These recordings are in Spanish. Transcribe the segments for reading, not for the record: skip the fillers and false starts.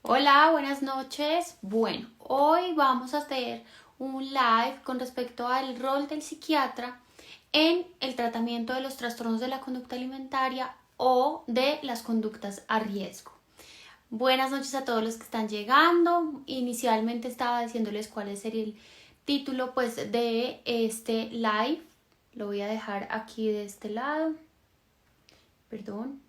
Hola, buenas noches. Bueno, hoy vamos a hacer un live con respecto al rol del psiquiatra en el tratamiento de los trastornos de la conducta alimentaria o de las conductas a riesgo. Buenas noches a todos los que están llegando. Inicialmente estaba diciéndoles cuál sería el título pues de este live. Lo voy a dejar aquí de este lado. Perdón.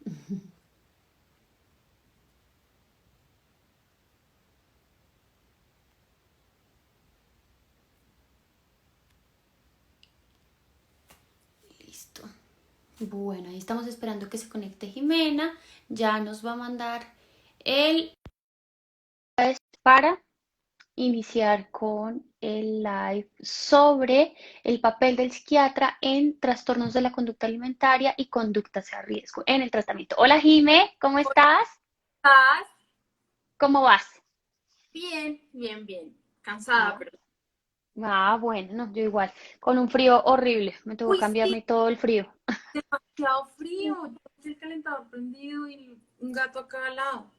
Listo. Bueno, ahí estamos esperando que se conecte Jimena. Ya nos va a mandar el para iniciar con el live sobre el papel del psiquiatra en trastornos de la conducta alimentaria y conductas a riesgo en el tratamiento. Hola Jime, ¿cómo estás? ¿Estás? ¿Cómo vas? Bien, bien, bien. Cansada, Ah, pero... bueno, no, yo igual, con un frío horrible, me tocó Uy, sí, cambiarme todo el frío. demasiado frío. Yo tengo el calentador prendido y un gato acá al lado.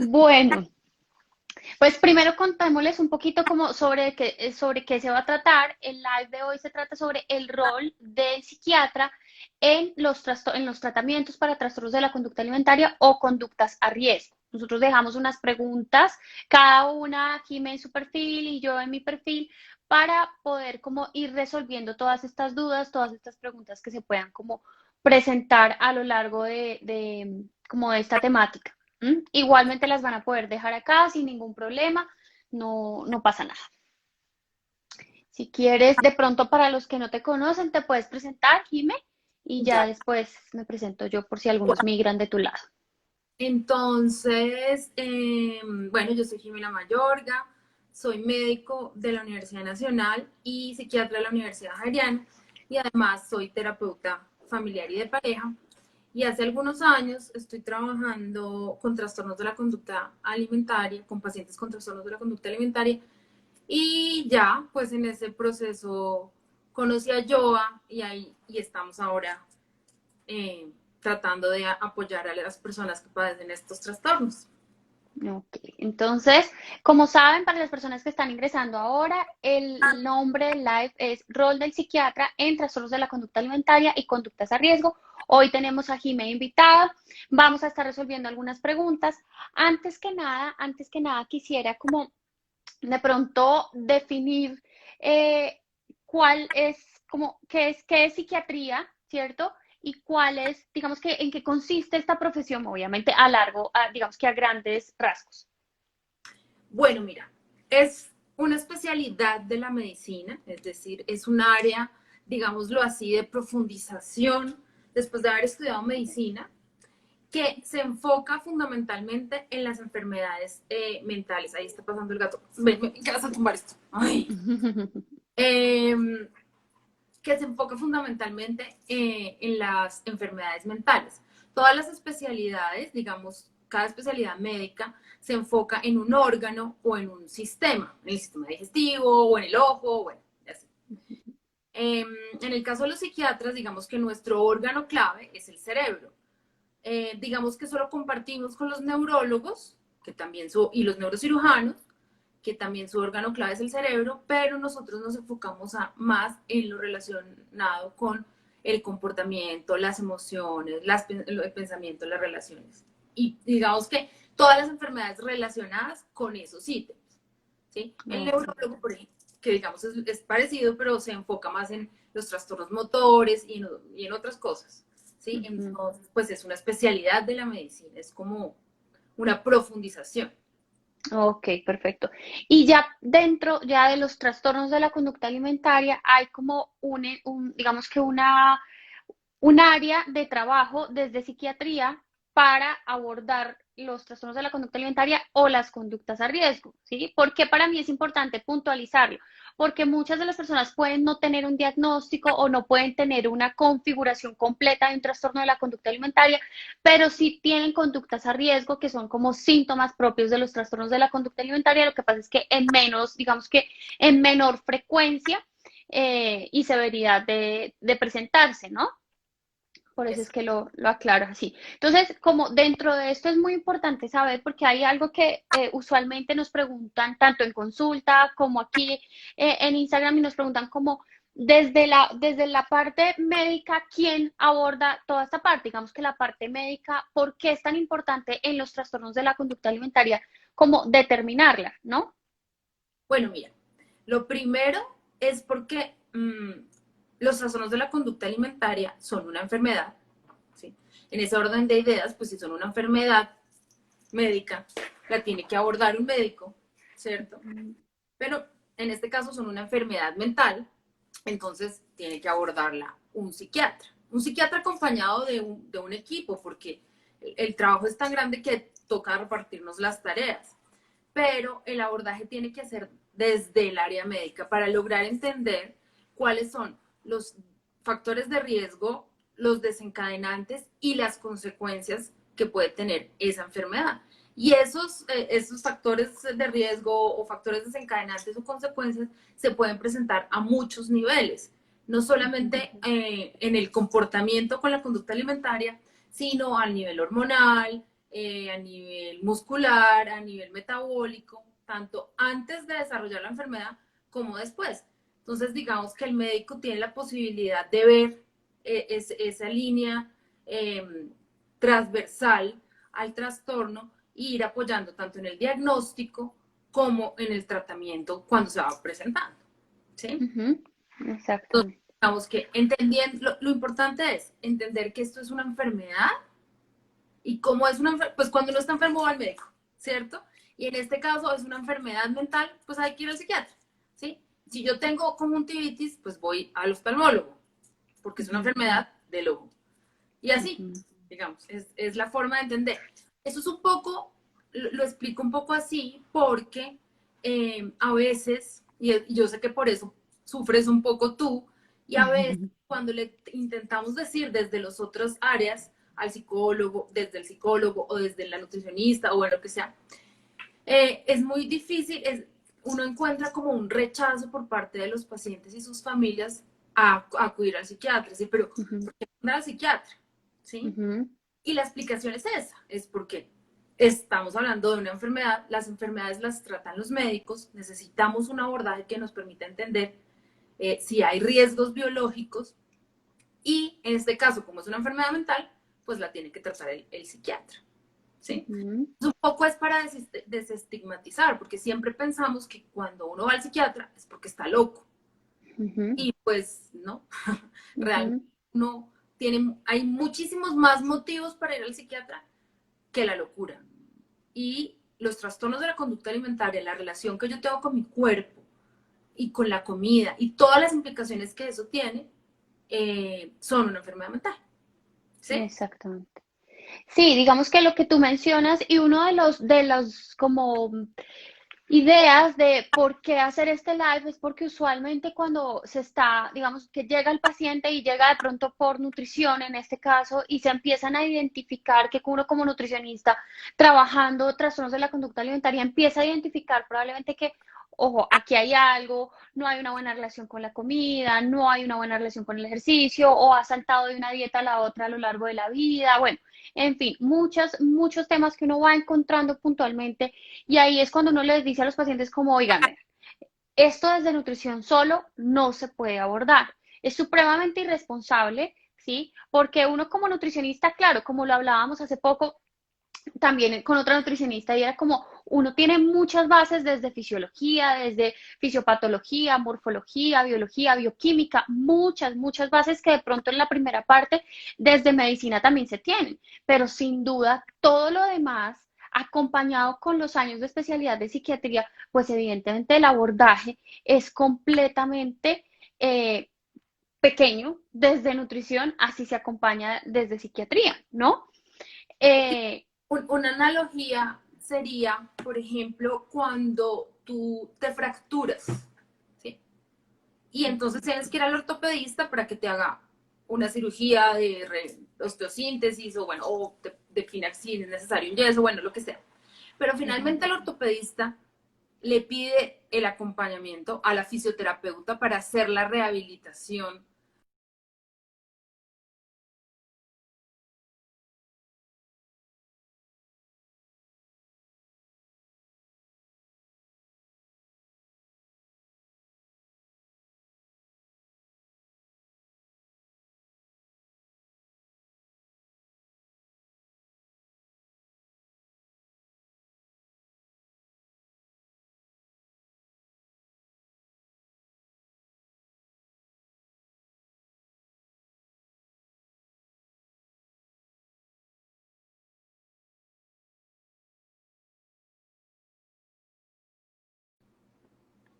Bueno, pues primero contémosles un poquito como sobre qué se va a tratar. El live de hoy se trata sobre el rol del psiquiatra en en los tratamientos para trastornos de la conducta alimentaria o conductas a riesgo. Nosotros dejamos unas preguntas, cada una, Jimé en su perfil y yo en mi perfil, para poder como ir resolviendo todas estas dudas, todas estas preguntas que se puedan como presentar a lo largo como de esta temática. Igualmente las van a poder dejar acá sin ningún problema, no pasa nada. Si quieres, de pronto para los que no te conocen, te puedes presentar, Jime, y ya Ya. después me presento yo por si algunos Bueno, migran de tu lado. entonces, bueno, yo soy Jimena Mayorga, soy médico de la Universidad Nacional y psiquiatra de la Universidad Javeriana y además soy terapeuta familiar y de pareja. Y hace algunos años estoy trabajando con trastornos de la conducta alimentaria, con pacientes con trastornos de la conducta alimentaria. Y ya, pues en ese proceso conocí a Joa y estamos ahora eh, tratando de apoyar a las personas que padecen estos trastornos. Ok, entonces, como saben, para las personas que están ingresando ahora, el nombre del live es Rol del psiquiatra en trastornos de la conducta alimentaria y conductas a riesgo. Hoy tenemos a Jimé invitada. Vamos a estar resolviendo algunas preguntas. Antes que nada, quisiera como de pronto definir eh, cuál es, como, qué es psiquiatría, ¿cierto? Y cuál es, digamos que, en qué consiste esta profesión, obviamente digamos que a grandes rasgos. Bueno, mira, es una especialidad de la medicina, es decir, es un área, digámoslo así, de profundización después de haber estudiado medicina, que se enfoca fundamentalmente en las enfermedades mentales. Ahí está pasando el gato. Ven, ven, ¿qué vas a tumbar esto? Ay. Eh, que se enfoca fundamentalmente en las enfermedades mentales. Todas las especialidades, digamos, cada especialidad médica se enfoca en un órgano o en un sistema, en el sistema digestivo o en el ojo, bueno, así. En el caso de los psiquiatras, digamos que nuestro órgano clave es el cerebro. Digamos que solo compartimos con los neurólogos, que también y los neurocirujanos, que también su órgano clave es el cerebro, pero nosotros nos enfocamos más en lo relacionado con el comportamiento, las emociones, el pensamiento, las relaciones. Y digamos que todas las enfermedades relacionadas con esos ítems. ¿Sí? El Ok. neurólogo, por ejemplo, que digamos es parecido, pero se enfoca más en los trastornos motores y en otras cosas. ¿Sí? Ujú. Entonces, pues es una especialidad de la medicina, es como una profundización. Ok, perfecto. Y ya dentro ya de los trastornos de la conducta alimentaria hay como digamos que un área de trabajo desde psiquiatría para abordar los trastornos de la conducta alimentaria o las conductas a riesgo, ¿sí? Porque para mí es importante puntualizarlo, porque muchas de las personas pueden no tener un diagnóstico o no pueden tener una configuración completa de un trastorno de la conducta alimentaria, pero sí tienen conductas a riesgo que son como síntomas propios de los trastornos de la conducta alimentaria. Lo que pasa es que en menos, digamos que en menor frecuencia y severidad de presentarse, ¿no? Por eso Eso. es que lo aclaro así. Entonces, como dentro de esto es muy importante saber, porque hay algo que usualmente nos preguntan tanto en consulta como aquí en Instagram y nos preguntan como desde la parte médica, ¿quién aborda toda esta parte? Digamos que la parte médica, ¿por qué es tan importante en los trastornos de la conducta alimentaria como determinarla, ¿no? Bueno, mira, lo primero es porque los trastornos de la conducta alimentaria son una enfermedad, ¿sí? En ese orden de ideas, pues si son una enfermedad médica, la tiene que abordar un médico, ¿cierto? Ujú, Pero en este caso son una enfermedad mental, entonces tiene que abordarla un psiquiatra. Un psiquiatra acompañado de un equipo, porque el trabajo es tan grande que toca repartirnos las tareas. Pero el abordaje tiene que ser desde el área médica para lograr entender cuáles son los factores de riesgo, los desencadenantes y las consecuencias que puede tener esa enfermedad. Y esos factores de riesgo o factores desencadenantes o consecuencias se pueden presentar a muchos niveles, no ujú, solamente en el comportamiento con la conducta alimentaria, sino al nivel hormonal, a nivel muscular, a nivel metabólico, tanto antes de desarrollar la enfermedad como después. Entonces, digamos que el médico tiene la posibilidad de ver esa línea eh, transversal al trastorno e ir apoyando tanto en el diagnóstico como en el tratamiento cuando se va presentando. ¿Sí? ujú, Entonces, exactamente. digamos que entendiendo, lo importante es entender que esto es una enfermedad y cómo es una enfermedad, pues cuando uno está enfermo va al médico, ¿cierto? Y en este caso es una enfermedad mental, pues hay que ir al psiquiatra, ¿sí? Si yo tengo conjuntivitis, pues voy al oftalmólogo, porque es una Ujú, enfermedad del ojo. Y así, ujú. digamos, es la forma de entender. Eso es un poco, lo explico un poco así, porque a veces, y yo sé que por eso sufres un poco tú, y a veces cuando le intentamos decir desde las otras áreas al psicólogo, desde el psicólogo o desde la nutricionista o bueno, lo que sea, es muy difícil, uno encuentra como un rechazo por parte de los pacientes y sus familias a acudir al psiquiatra, ¿sí? Pero Ujú, ¿por qué no al psiquiatra? ¿Sí? ujú, Y la explicación es esa, es porque estamos hablando de una enfermedad, las enfermedades las tratan los médicos, necesitamos un abordaje que nos permita entender si hay riesgos biológicos y en este caso, como es una enfermedad mental, pues la tiene que tratar el psiquiatra. ¿Sí? ujú, Un poco es para desestigmatizar, porque siempre pensamos que cuando uno va al psiquiatra es porque está loco. ujú, Y pues no, realmente ujú. no tiene, hay muchísimos más motivos para ir al psiquiatra que la locura. Y los trastornos de la conducta alimentaria, la relación que yo tengo con mi cuerpo y con la comida y todas las implicaciones que eso tiene, son una enfermedad mental. ¿Sí? Exactamente. Sí, digamos que lo que tú mencionas y uno de los como ideas de por qué hacer este live es porque usualmente cuando se está, digamos que llega el paciente y llega de pronto por nutrición en este caso y se empiezan a identificar que uno como nutricionista trabajando trastornos de la conducta alimentaria empieza a identificar probablemente que, ojo, aquí hay algo, no hay una buena relación con la comida, no hay una buena relación con el ejercicio o ha saltado de una dieta a la otra a lo largo de la vida, bueno, en fin, muchos temas que uno va encontrando puntualmente y ahí es cuando uno les dice a los pacientes como, oigan, esto desde nutrición solo no se puede abordar. Es supremamente irresponsable, ¿sí? Porque uno como nutricionista, claro, como lo hablábamos hace poco, también con otra nutricionista y era como uno tiene muchas bases desde fisiología, desde fisiopatología, morfología, biología, bioquímica, muchas bases que de pronto en la primera parte desde medicina también se tienen, pero sin duda todo lo demás acompañado con los años de especialidad de psiquiatría, pues evidentemente el abordaje es completamente pequeño desde nutrición, así se acompaña desde psiquiatría, ¿no? Eh, Una analogía sería, por ejemplo, cuando tú te fracturas, ¿sí? Y entonces tienes que ir al ortopedista para que te haga una cirugía de osteosíntesis o bueno, o te defina si es necesario un yeso, bueno, lo que sea. Pero Ujú. finalmente el ortopedista le pide el acompañamiento a la fisioterapeuta para hacer la rehabilitación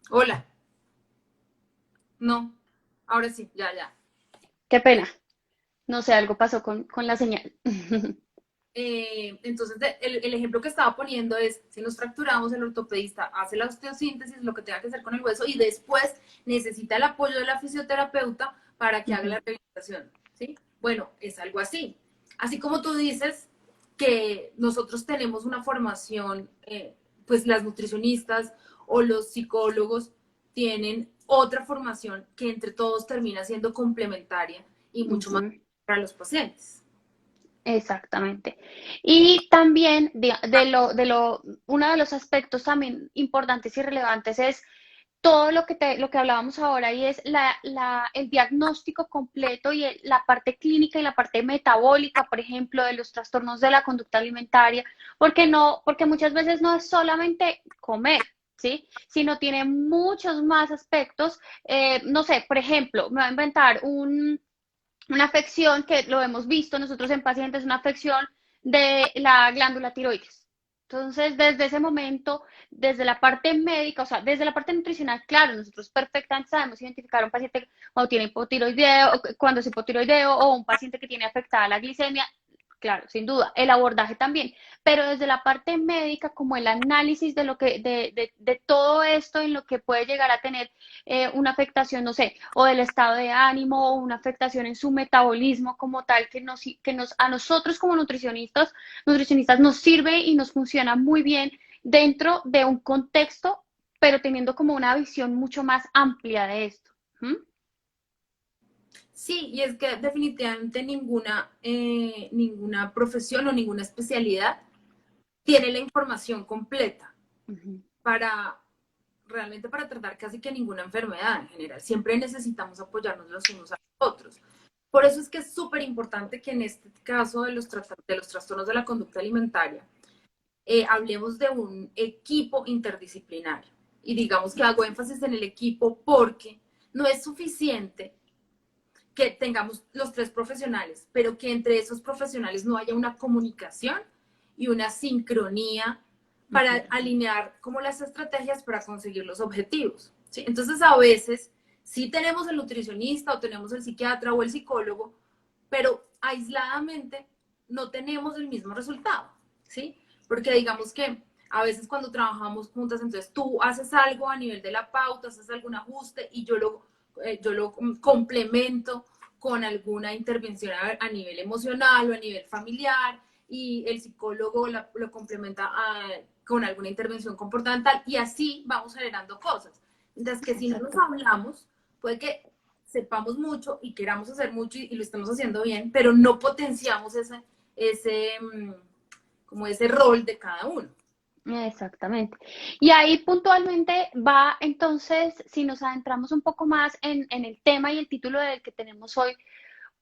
Hola. No. Ahora sí, ya, ya. Qué pena. No sé, algo pasó con la señal. Entonces, el ejemplo que estaba poniendo es, si nos fracturamos, el ortopedista hace la osteosíntesis, lo que tenga que hacer con el hueso, y después necesita el apoyo de la fisioterapeuta para que haga Ujú, la rehabilitación, ¿sí? Bueno, es algo así. Así como tú dices que nosotros tenemos una formación, pues las nutricionistas o los psicólogos tienen otra formación que entre todos termina siendo complementaria y mucho más ujú. para los pacientes. Exactamente. Y también uno de los aspectos también importantes y relevantes es todo lo que hablábamos ahora y es el diagnóstico completo y la parte clínica y la parte metabólica, por ejemplo, de los trastornos de la conducta alimentaria, porque muchas veces no es solamente comer, ¿sí? Sino tiene muchos más aspectos. No sé, por ejemplo, me voy a inventar una afección que lo hemos visto nosotros en pacientes, una afección de la glándula tiroides. Entonces, desde ese momento, desde la parte médica, o sea, desde la parte nutricional, claro, nosotros perfectamente sabemos identificar a un paciente cuando tiene hipotiroideo, cuando es hipotiroideo, o un paciente que tiene afectada la glicemia, claro, sin duda, el abordaje también, pero desde la parte médica, como el análisis de lo que, de todo esto en lo que puede llegar a tener una afectación, no sé, o del estado de ánimo, o una afectación en su metabolismo como tal, a nosotros como nutricionistas nos sirve y nos funciona muy bien dentro de un contexto, pero teniendo como una visión mucho más amplia de esto. ¿Mm? Sí, y es que definitivamente ninguna profesión o ninguna especialidad tiene la información completa Ujú. para realmente para tratar casi que ninguna enfermedad en general. Siempre necesitamos apoyarnos los unos a los otros. Por eso es que es súper importante que en este caso de los trastornos de la conducta alimentaria, hablemos de un equipo interdisciplinario. Y digamos que hago énfasis en el equipo porque no es suficiente que tengamos los tres profesionales, pero que entre esos profesionales no haya una comunicación y una sincronía para Ujú. alinear como las estrategias para conseguir los objetivos. ¿Sí? Entonces a veces sí tenemos el nutricionista o tenemos el psiquiatra o el psicólogo, pero aisladamente no tenemos el mismo resultado, ¿sí? Porque digamos que a veces cuando trabajamos juntas, entonces tú haces algo a nivel de la pauta, haces algún ajuste y yo lo complemento con alguna intervención a nivel emocional o a nivel familiar y el psicólogo lo complementa con alguna intervención comportamental y así vamos generando cosas. Mientras que si no nos Exacto. hablamos, puede que sepamos mucho y queramos hacer mucho y lo estemos haciendo bien, pero no potenciamos ese, como ese rol de cada uno. Exactamente. Y ahí puntualmente va entonces, si nos adentramos un poco más en el tema y el título del que tenemos hoy,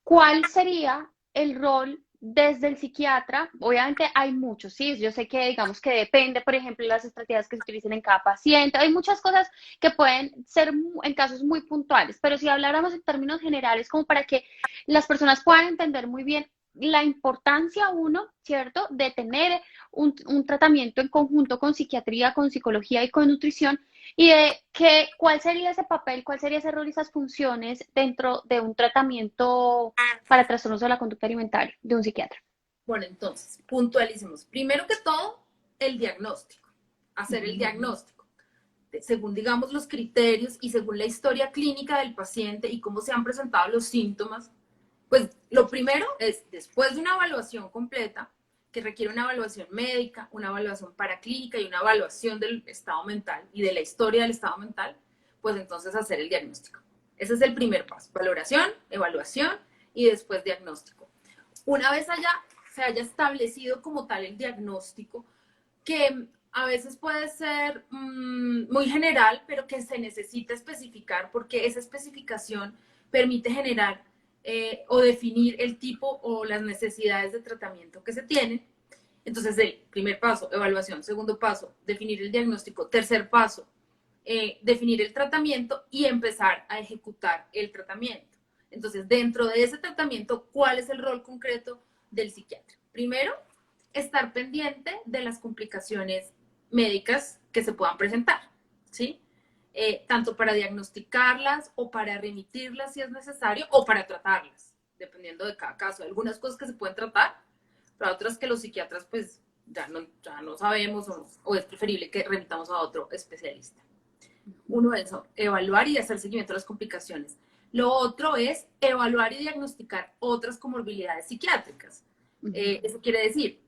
¿cuál sería el rol desde el psiquiatra? Obviamente hay muchos, sí, yo sé que digamos que depende, por ejemplo, las estrategias que se utilicen en cada paciente, hay muchas cosas que pueden ser en casos muy puntuales, pero si habláramos en términos generales, como para que las personas puedan entender muy bien la importancia, uno, ¿cierto?, de tener un tratamiento en conjunto con psiquiatría, con psicología y con nutrición, y de cuál sería ese papel, cuál sería ese rol y esas funciones dentro de un tratamiento para trastornos de la conducta alimentaria de un psiquiatra. Bueno, entonces, puntualicemos. Primero que todo, el diagnóstico, hacer el Ujú. diagnóstico. Según, digamos, los criterios y según la historia clínica del paciente y cómo se han presentado los síntomas, pues lo primero es, después de una evaluación completa, que requiere una evaluación médica, una evaluación paraclínica y una evaluación del estado mental y de la historia del estado mental, pues entonces hacer el diagnóstico. Ese es el primer paso, valoración, evaluación y después diagnóstico. Una vez se haya establecido como tal el diagnóstico, que a veces puede ser muy general, pero que se necesita especificar porque esa especificación permite generar o definir el tipo o las necesidades de tratamiento que se tienen. Entonces, el primer paso, evaluación. Segundo paso, definir el diagnóstico. Tercer paso, definir el tratamiento y empezar a ejecutar el tratamiento. Entonces, dentro de ese tratamiento, ¿cuál es el rol concreto del psiquiatra? Primero, estar pendiente de las complicaciones médicas que se puedan presentar, ¿sí? tanto para diagnosticarlas o para remitirlas si es necesario o para tratarlas, dependiendo de cada caso. Hay algunas cosas que se pueden tratar, pero otras que los psiquiatras pues ya no sabemos o es preferible que remitamos a otro especialista. Uno es evaluar y hacer seguimiento de las complicaciones. Lo otro es evaluar y diagnosticar otras comorbilidades psiquiátricas. Eso quiere decir,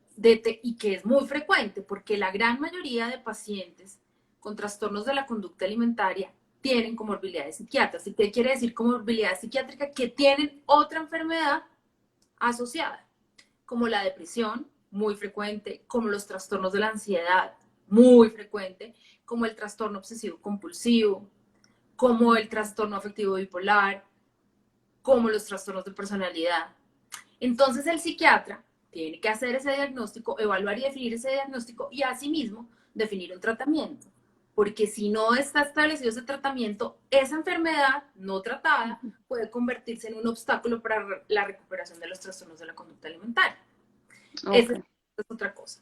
y que es muy frecuente, porque la gran mayoría de pacientes con trastornos de la conducta alimentaria tienen comorbilidades psiquiátricas. ¿Y qué quiere decir comorbilidad psiquiátrica? Que tienen otra enfermedad asociada, como la depresión, muy frecuente, como los trastornos de la ansiedad, muy frecuente, como el trastorno obsesivo compulsivo, como el trastorno afectivo bipolar, como los trastornos de personalidad. Entonces el psiquiatra tiene que hacer ese diagnóstico, evaluar y definir ese diagnóstico y asimismo definir un tratamiento. Porque si no está establecido ese tratamiento, esa enfermedad no tratada puede convertirse en un obstáculo para la recuperación de los trastornos de la conducta alimentaria. Okay. Esa es otra cosa.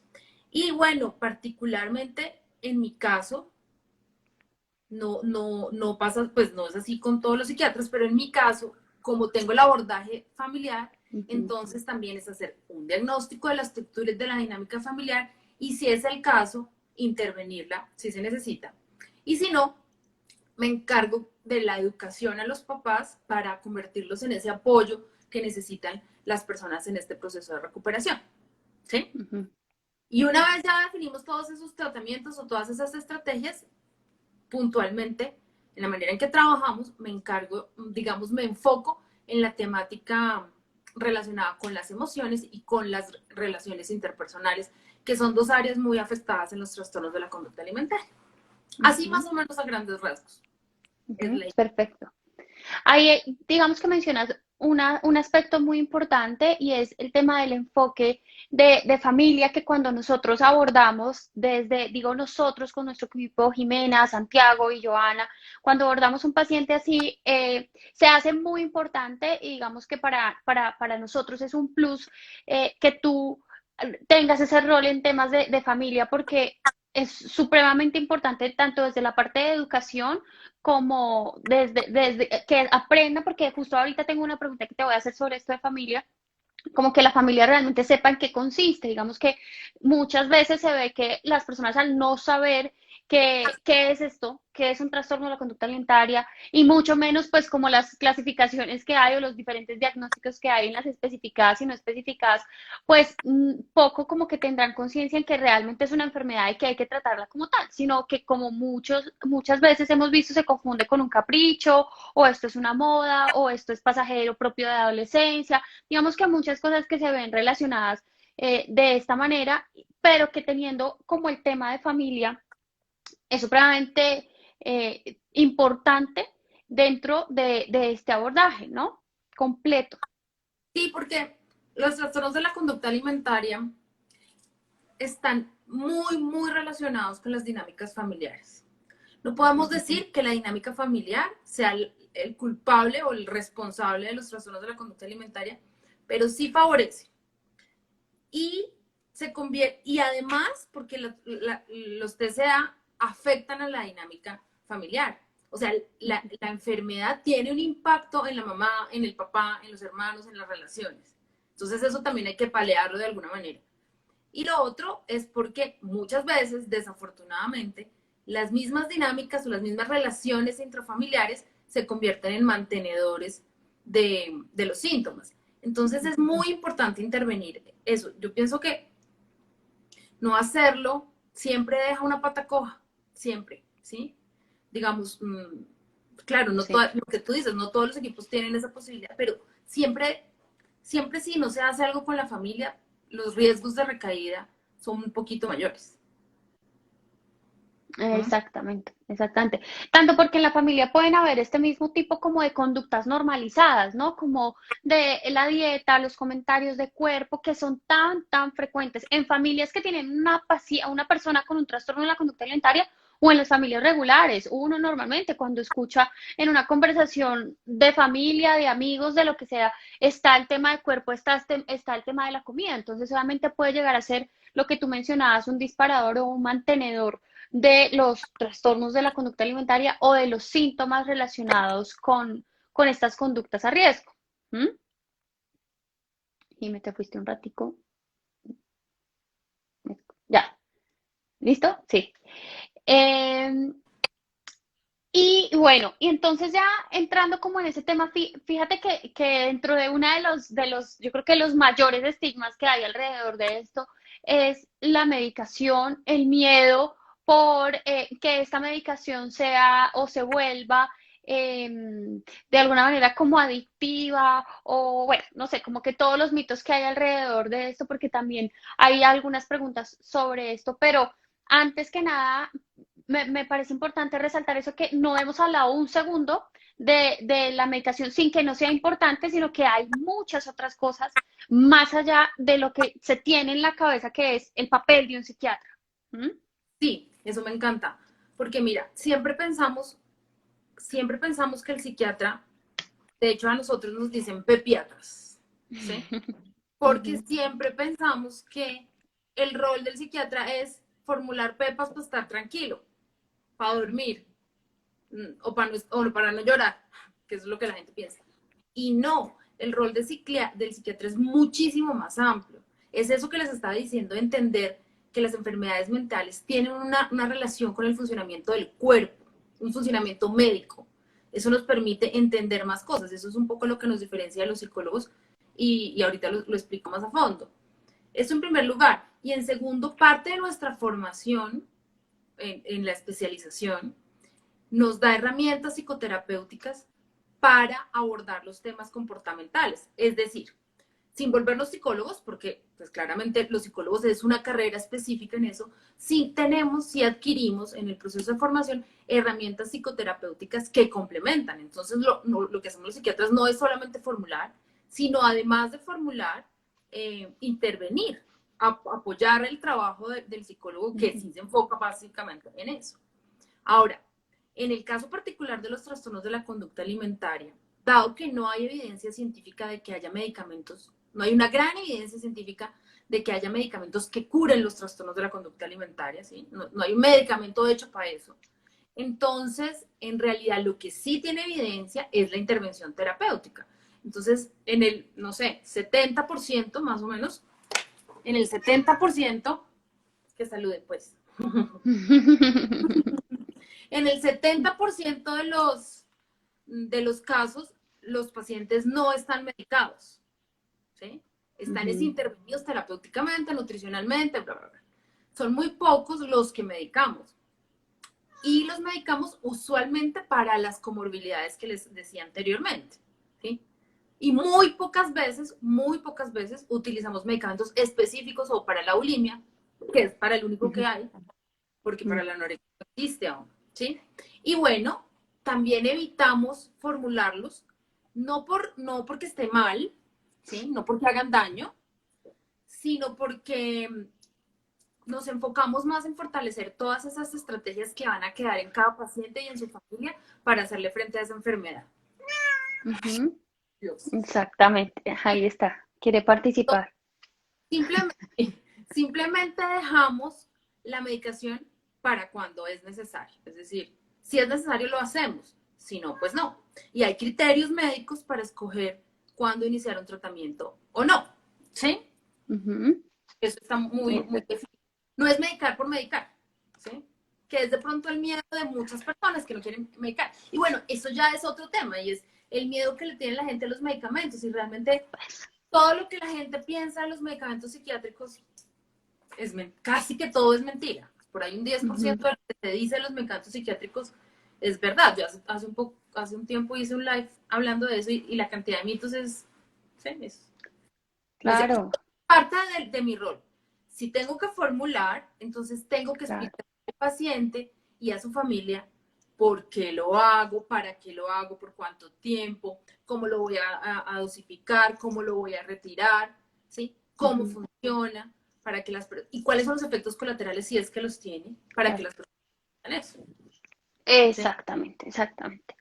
Y bueno, particularmente en mi caso, no pasa, pues no es así con todos los psiquiatras, pero en mi caso, como tengo el abordaje familiar, entonces también es hacer un diagnóstico de las estructuras de la dinámica familiar y si es el caso, intervenirla si se necesita. Y si no, me encargo de la educación a los papás para convertirlos en ese apoyo que necesitan las personas en este proceso de recuperación. ¿Sí? Y una vez ya definimos todos esos tratamientos o todas esas estrategias, puntualmente, en la manera en que trabajamos, me encargo, digamos, me enfoco en la temática relacionada con las emociones y con las relaciones interpersonales, que son dos áreas muy afectadas en los trastornos de la conducta alimentaria. Así más o menos a grandes rasgos. Perfecto. Ahí, digamos que mencionas un aspecto muy importante y es el tema del enfoque de familia que cuando nosotros abordamos desde, digo nosotros con nuestro equipo, Jimena, Santiago y Joana, cuando abordamos un paciente así, se hace muy importante y digamos que para nosotros es un plus que tú tengas ese rol en temas de familia porque es supremamente importante tanto desde la parte de educación como desde que aprenda, porque justo ahorita tengo una pregunta que te voy a hacer sobre esto de familia, como que la familia realmente sepa en qué consiste. Digamos que muchas veces se ve que las personas al no saber qué es esto, qué es un trastorno de la conducta alimentaria, y mucho menos pues como las clasificaciones que hay o los diferentes diagnósticos que hay en las especificadas y no especificadas, pues poco como que tendrán conciencia en que realmente es una enfermedad y que hay que tratarla como tal, sino que como muchas veces hemos visto se confunde con un capricho, o esto es una moda, o esto es pasajero propio de adolescencia. Digamos que muchas cosas que se ven relacionadas de esta manera, pero que teniendo como el tema de familia es supremamente importante dentro de este abordaje, ¿no? Completo. Sí, porque los trastornos de la conducta alimentaria están muy relacionados con las dinámicas familiares. No podemos decir que la dinámica familiar sea el culpable o el responsable de los trastornos de la conducta alimentaria, pero sí favorece. Y se convierte, y además porque los TCA afectan a la dinámica familiar. O sea, la enfermedad tiene un impacto en la mamá, en el papá, en los hermanos, en las relaciones. Entonces eso también hay que paliarlo de alguna manera. Y lo otro es porque muchas veces, desafortunadamente, las mismas dinámicas o las mismas relaciones intrafamiliares se convierten en mantenedores de los síntomas. Entonces es muy importante intervenir eso. Yo pienso que no hacerlo siempre deja una pata coja, siempre, ¿sí? Digamos, claro, no Sí. lo que tú dices, no todos los equipos tienen esa posibilidad, pero siempre si no se hace algo con la familia, los riesgos de recaída son un poquito mayores. Exactamente, exactamente. Tanto porque en la familia pueden haber este mismo tipo como de conductas normalizadas, ¿no? Como de la dieta, los comentarios de cuerpo que son tan frecuentes en familias que tienen una persona con un trastorno de la conducta alimentaria o en las familias regulares. Uno normalmente cuando escucha en una conversación de familia, de amigos, de lo que sea, está el tema del cuerpo, está el tema de la comida. Entonces, obviamente puede llegar a ser lo que tú mencionabas, un disparador o un mantenedor de los trastornos de la conducta alimentaria o de los síntomas relacionados con estas conductas a riesgo. ¿Mm? Y me te fuiste un ratico. Ya, ¿listo? Sí. Eh, y bueno, y entonces ya entrando como en ese tema, fíjate que dentro de uno yo creo que los mayores estigmas que hay alrededor de esto es la medicación, el miedo por que esta medicación sea o se vuelva de alguna manera como adictiva o bueno, no sé, como que todos los mitos que hay alrededor de esto, porque también hay algunas preguntas sobre esto, pero antes que nada, me parece importante resaltar eso que no hemos hablado un segundo de la medicación sin que no sea importante, sino que hay muchas otras cosas más allá de lo que se tiene en la cabeza, que es el papel de un psiquiatra. ¿Mm? Sí, eso me encanta, porque mira, siempre pensamos que el psiquiatra, de hecho a nosotros nos dicen pepiatras, ¿sí? Porque Ujú. siempre pensamos que el rol del psiquiatra es formular pepas para estar tranquilo, para dormir, o para no llorar, que eso es lo que la gente piensa. Y no, el rol del psiquiatra es muchísimo más amplio. Es eso que les estaba diciendo, entender que las enfermedades mentales tienen una relación con el funcionamiento del cuerpo, un funcionamiento médico. Eso nos permite entender más cosas. Eso es un poco lo que nos diferencia de los psicólogos y ahorita lo explico más a fondo. Eso en primer lugar. Y en segundo, parte de nuestra formación en la especialización nos da herramientas psicoterapéuticas para abordar los temas comportamentales. Es decir, sin volvernos psicólogos, porque pues claramente los psicólogos es una carrera específica en eso, sí tenemos, sí adquirimos en el proceso de formación herramientas psicoterapéuticas que complementan. Entonces lo que hacemos los psiquiatras no es solamente formular, sino además de formular, intervenir, apoyar el trabajo del psicólogo que Ujú. sí se enfoca básicamente en eso. Ahora, en el caso particular de los trastornos de la conducta alimentaria, dado que no hay evidencia científica de que haya medicamentos, no hay una gran evidencia científica de que haya medicamentos que curen los trastornos de la conducta alimentaria, ¿sí? No hay un medicamento hecho para eso. Entonces, en realidad, lo que sí tiene evidencia es la intervención terapéutica. Entonces, en el, no sé, 70% más o menos, en el 70%, que saluden pues, en el 70% de los casos, los pacientes no están medicados, ¿sí? Están Ujú. intervenidos terapéuticamente, nutricionalmente, bla, bla, bla. Son muy pocos los que medicamos. Y los medicamos usualmente para las comorbilidades que les decía anteriormente, ¿sí? Y muy pocas veces utilizamos medicamentos específicos o para la bulimia, que es para el único que Ujú. hay, porque para Ujú. la anorexia no existe aún, ¿sí? Y bueno, también evitamos formularlos, no porque esté mal, ¿sí? No porque hagan daño, sino porque nos enfocamos más en fortalecer todas esas estrategias que van a quedar en cada paciente y en su familia para hacerle frente a esa enfermedad. Ujú. Dios. Exactamente, ahí está. ¿Quiere participar? Simplemente, simplemente dejamos la medicación para cuando es necesario. Es decir, si es necesario lo hacemos, si no, pues no. Y hay criterios médicos para escoger cuándo iniciar un tratamiento o no. ¿Sí? Ujú. Eso está muy, muy definido. No es medicar por medicar. ¿Sí? Que es de pronto el miedo de muchas personas que no quieren medicar. Y bueno, eso ya es otro tema y es el miedo que le tiene la gente a los medicamentos y realmente todo lo que la gente piensa de los medicamentos psiquiátricos casi que todo es mentira. Por ahí un 10% Ujú. de lo que te dice de los medicamentos psiquiátricos es verdad. Yo hace un tiempo hice un live hablando de eso y la cantidad de mitos es, sí, es Claro, parte de mi rol. Si tengo que formular, entonces tengo que claro. explicar al paciente y a su familia por qué lo hago, para qué lo hago, por cuánto tiempo, cómo lo voy a dosificar, cómo lo voy a retirar, ¿sí? Cómo Ujú. funciona, para que y cuáles son los efectos colaterales si es que los tiene, para que Claro. las personas tengan eso. ¿Sí? Exactamente, exactamente.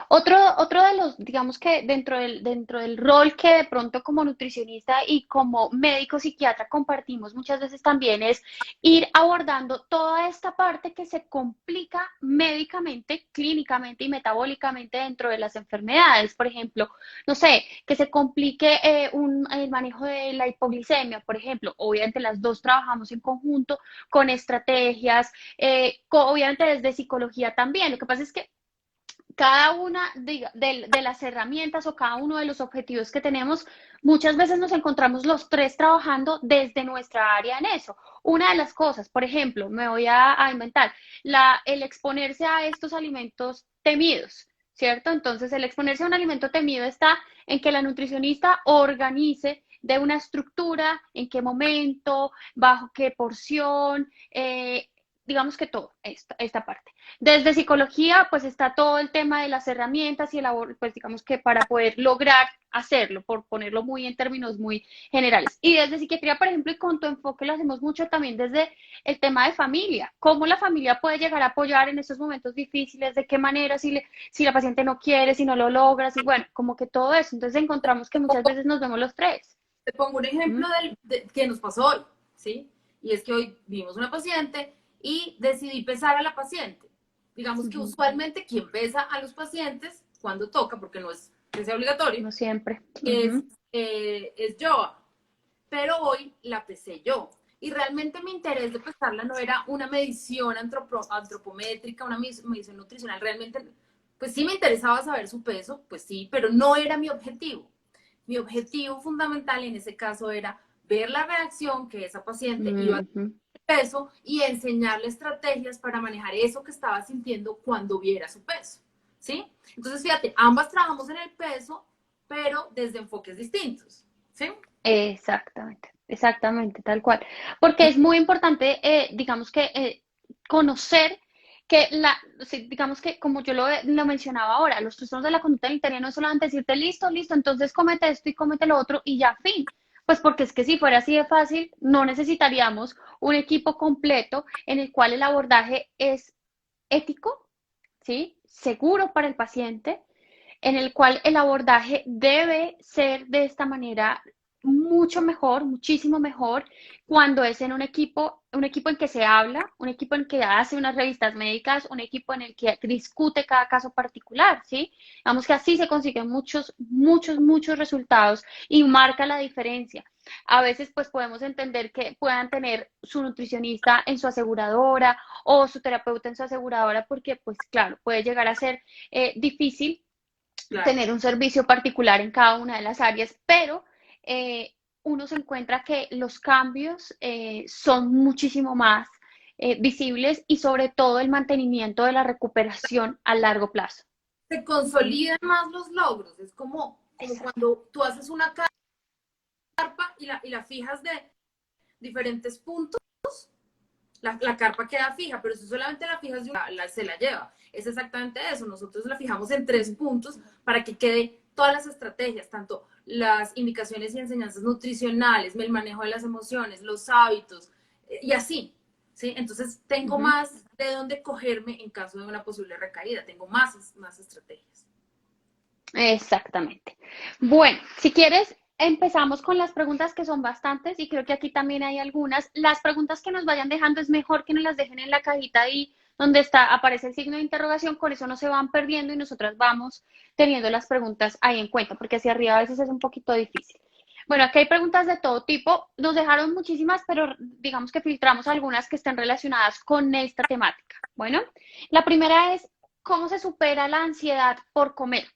Otro de los, digamos que dentro del rol que de pronto como nutricionista y como médico psiquiatra compartimos muchas veces también es ir abordando toda esta parte que se complica médicamente, clínicamente y metabólicamente dentro de las enfermedades. Por ejemplo, no sé, que se complique el manejo de la hipoglicemia, por ejemplo. Obviamente las dos trabajamos en conjunto con estrategias, obviamente desde psicología también. Lo que pasa es que cada una de las herramientas o cada uno de los objetivos que tenemos, muchas veces nos encontramos los tres trabajando desde nuestra área en eso. Una de las cosas, por ejemplo, me voy a inventar, el exponerse a estos alimentos temidos, ¿cierto? Entonces, el exponerse a un alimento temido está en que la nutricionista organice de una estructura, en qué momento, bajo qué porción, digamos que todo, esta parte. Desde psicología, pues está todo el tema de las herramientas y pues digamos que para poder lograr hacerlo, por ponerlo muy en términos muy generales. Y desde psiquiatría, por ejemplo, y con tu enfoque lo hacemos mucho también desde el tema de familia, cómo la familia puede llegar a apoyar en estos momentos difíciles, de qué manera, si la paciente no quiere, si no lo logra, si bueno, como que todo eso. Entonces encontramos que muchas veces nos vemos los tres. Te pongo un ejemplo que nos pasó hoy, ¿sí? Y es que hoy vimos una paciente y decidí pesar a la paciente. Digamos que usualmente quien pesa a los pacientes cuando toca, porque no es que sea obligatorio, No siempre. es yo. Pero hoy la pesé yo. Y realmente mi interés de pesarla no era una medición antropométrica, una medición nutricional. Realmente, pues sí me interesaba saber su peso, pues sí, pero no era mi objetivo. Mi objetivo fundamental en ese caso era ver la reacción que esa paciente iba a tener peso y enseñarle estrategias para manejar eso que estaba sintiendo cuando viera su peso, ¿sí? Entonces, fíjate, ambas trabajamos en el peso, pero desde enfoques distintos, ¿sí? Exactamente, exactamente, tal cual. Porque es muy importante, digamos que conocer que sí, digamos que como yo lo mencionaba ahora, los trastornos de la conducta alimentaria no es solamente decirte listo, listo, entonces cómete esto y cómete lo otro y ya, fin. Pues porque es que si fuera así de fácil, no necesitaríamos un equipo completo en el cual el abordaje es ético, ¿sí? Seguro para el paciente, en el cual el abordaje debe ser de esta manera mucho mejor, muchísimo mejor, cuando es en un equipo en que se habla, un equipo en que hace unas revistas médicas, un equipo en el que discute cada caso particular, ¿sí? Vamos que así se consiguen muchos resultados y marca la diferencia. A veces pues podemos entender que puedan tener su nutricionista en su aseguradora o su terapeuta en su aseguradora porque pues claro, puede llegar a ser difícil Claro. tener un servicio particular en cada una de las áreas, pero uno se encuentra que los cambios son muchísimo más visibles y sobre todo el mantenimiento de la recuperación a largo plazo. Se consolidan más los logros. Es como Exacto. cuando tú haces una carpa y la fijas de diferentes puntos, la carpa queda fija, pero si solamente la fijas de se la lleva. Es exactamente eso. Nosotros la fijamos en 3 puntos para que quede todas las estrategias, tanto las indicaciones y enseñanzas nutricionales, el manejo de las emociones, los hábitos, y así. ¿Sí? Entonces tengo más de dónde cogerme en caso de una posible recaída, tengo más estrategias. Exactamente. Bueno, si quieres, empezamos con las preguntas que son bastantes y creo que aquí también hay algunas. Las preguntas que nos vayan dejando es mejor que nos las dejen en la cajita ahí donde aparece el signo de interrogación, con eso no se van perdiendo y nosotras vamos teniendo las preguntas ahí en cuenta, porque hacia arriba a veces es un poquito difícil. Bueno, aquí hay preguntas de todo tipo. Nos dejaron muchísimas, pero digamos que filtramos algunas que estén relacionadas con esta temática. Bueno, la primera es, ¿cómo se supera la ansiedad por comer?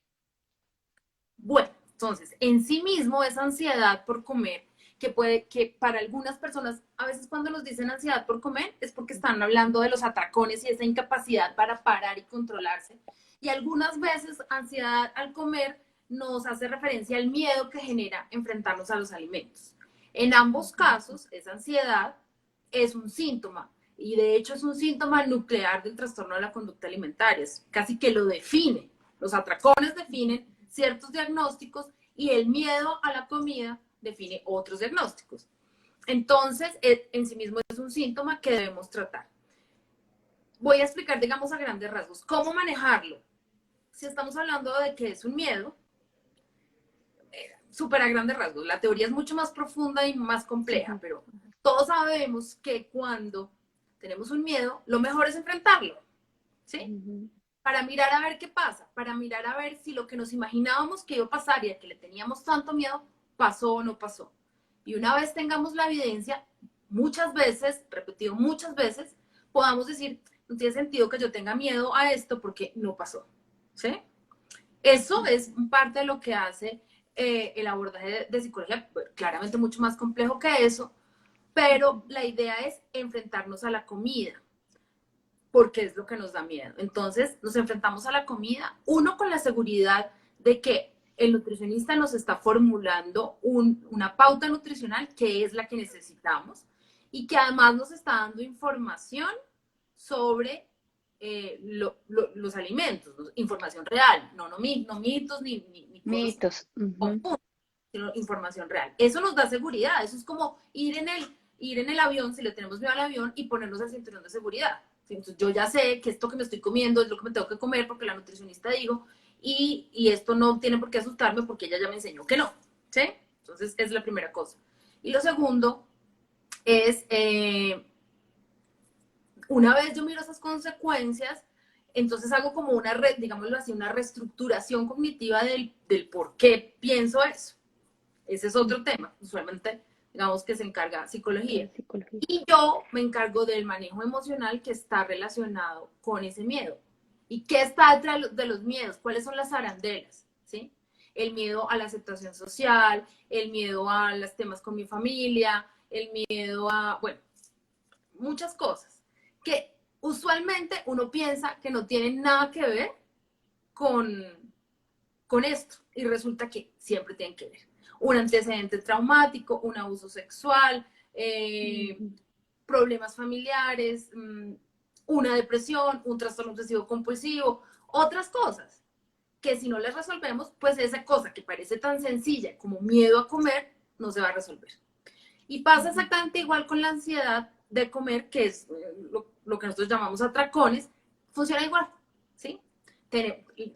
Bueno, entonces, en sí mismo esa ansiedad por comer, que para algunas personas, a veces cuando nos dicen ansiedad por comer, es porque están hablando de los atracones y esa incapacidad para parar y controlarse. Y algunas veces ansiedad al comer nos hace referencia al miedo que genera enfrentarnos a los alimentos. En ambos casos, esa ansiedad es un síntoma y de hecho es un síntoma nuclear del trastorno de la conducta alimentaria, es casi que lo define. Los atracones definen ciertos diagnósticos y el miedo a la comida define otros diagnósticos. Entonces, en sí mismo es un síntoma que debemos tratar. Voy a explicar, digamos, a grandes rasgos, cómo manejarlo. si estamos hablando de que es un miedo, súper a grandes rasgos, la teoría es mucho más profunda y más compleja, Ujú, pero todos sabemos que cuando tenemos un miedo, lo mejor es enfrentarlo, ¿sí? ujú, Para mirar a ver qué pasa, para mirar a ver si lo que nos imaginábamos que iba a pasar y a que le teníamos tanto miedo, pasó o no pasó. Y una vez tengamos la evidencia, muchas veces, repetido muchas veces, podamos decir, no tiene sentido que yo tenga miedo a esto porque no pasó, ¿sí? Eso es parte de lo que hace el abordaje de psicología, bueno, claramente mucho más complejo que eso, pero la idea es enfrentarnos a la comida, porque es lo que nos da miedo. Entonces, nos enfrentamos a la comida, uno con la seguridad de que el nutricionista nos está formulando una pauta nutricional que es la que necesitamos y que además nos está dando información sobre los alimentos, ¿no? Información real, no mitos ni cosas mitos. Ujú. confundas, sino información real. Eso nos da seguridad, eso es como ir en el avión, si le tenemos miedo al avión, y ponernos el cinturón de seguridad. Entonces yo ya sé que esto que me estoy comiendo es lo que me tengo que comer porque la nutricionista dijo, y esto no tiene por qué asustarme porque ella ya me enseñó que no, ¿sí? Entonces es la primera cosa. Y lo segundo es, una vez yo miro esas consecuencias, entonces hago como una, digámoslo así, una reestructuración cognitiva del por qué pienso eso. Ese es otro tema, usualmente digamos que se encarga De psicología. psicología. Y yo me encargo del manejo emocional que está relacionado con ese miedo. ¿Y qué está detrás de los miedos? ¿Cuáles son las arandelas? ¿Sí? El miedo a la aceptación social, el miedo a los temas con mi familia, el miedo a, bueno, muchas cosas que usualmente uno piensa que no tienen nada que ver con, con esto y resulta que siempre tienen que ver. Un antecedente traumático, un abuso sexual, Ujú. problemas familiares, una depresión, un trastorno obsesivo compulsivo, otras cosas que si no les resolvemos, pues esa cosa que parece tan sencilla como miedo a comer no se va a resolver. Y pasa Ujú. exactamente igual con la ansiedad de comer, que es lo que nosotros llamamos atracones, funciona igual, ¿sí?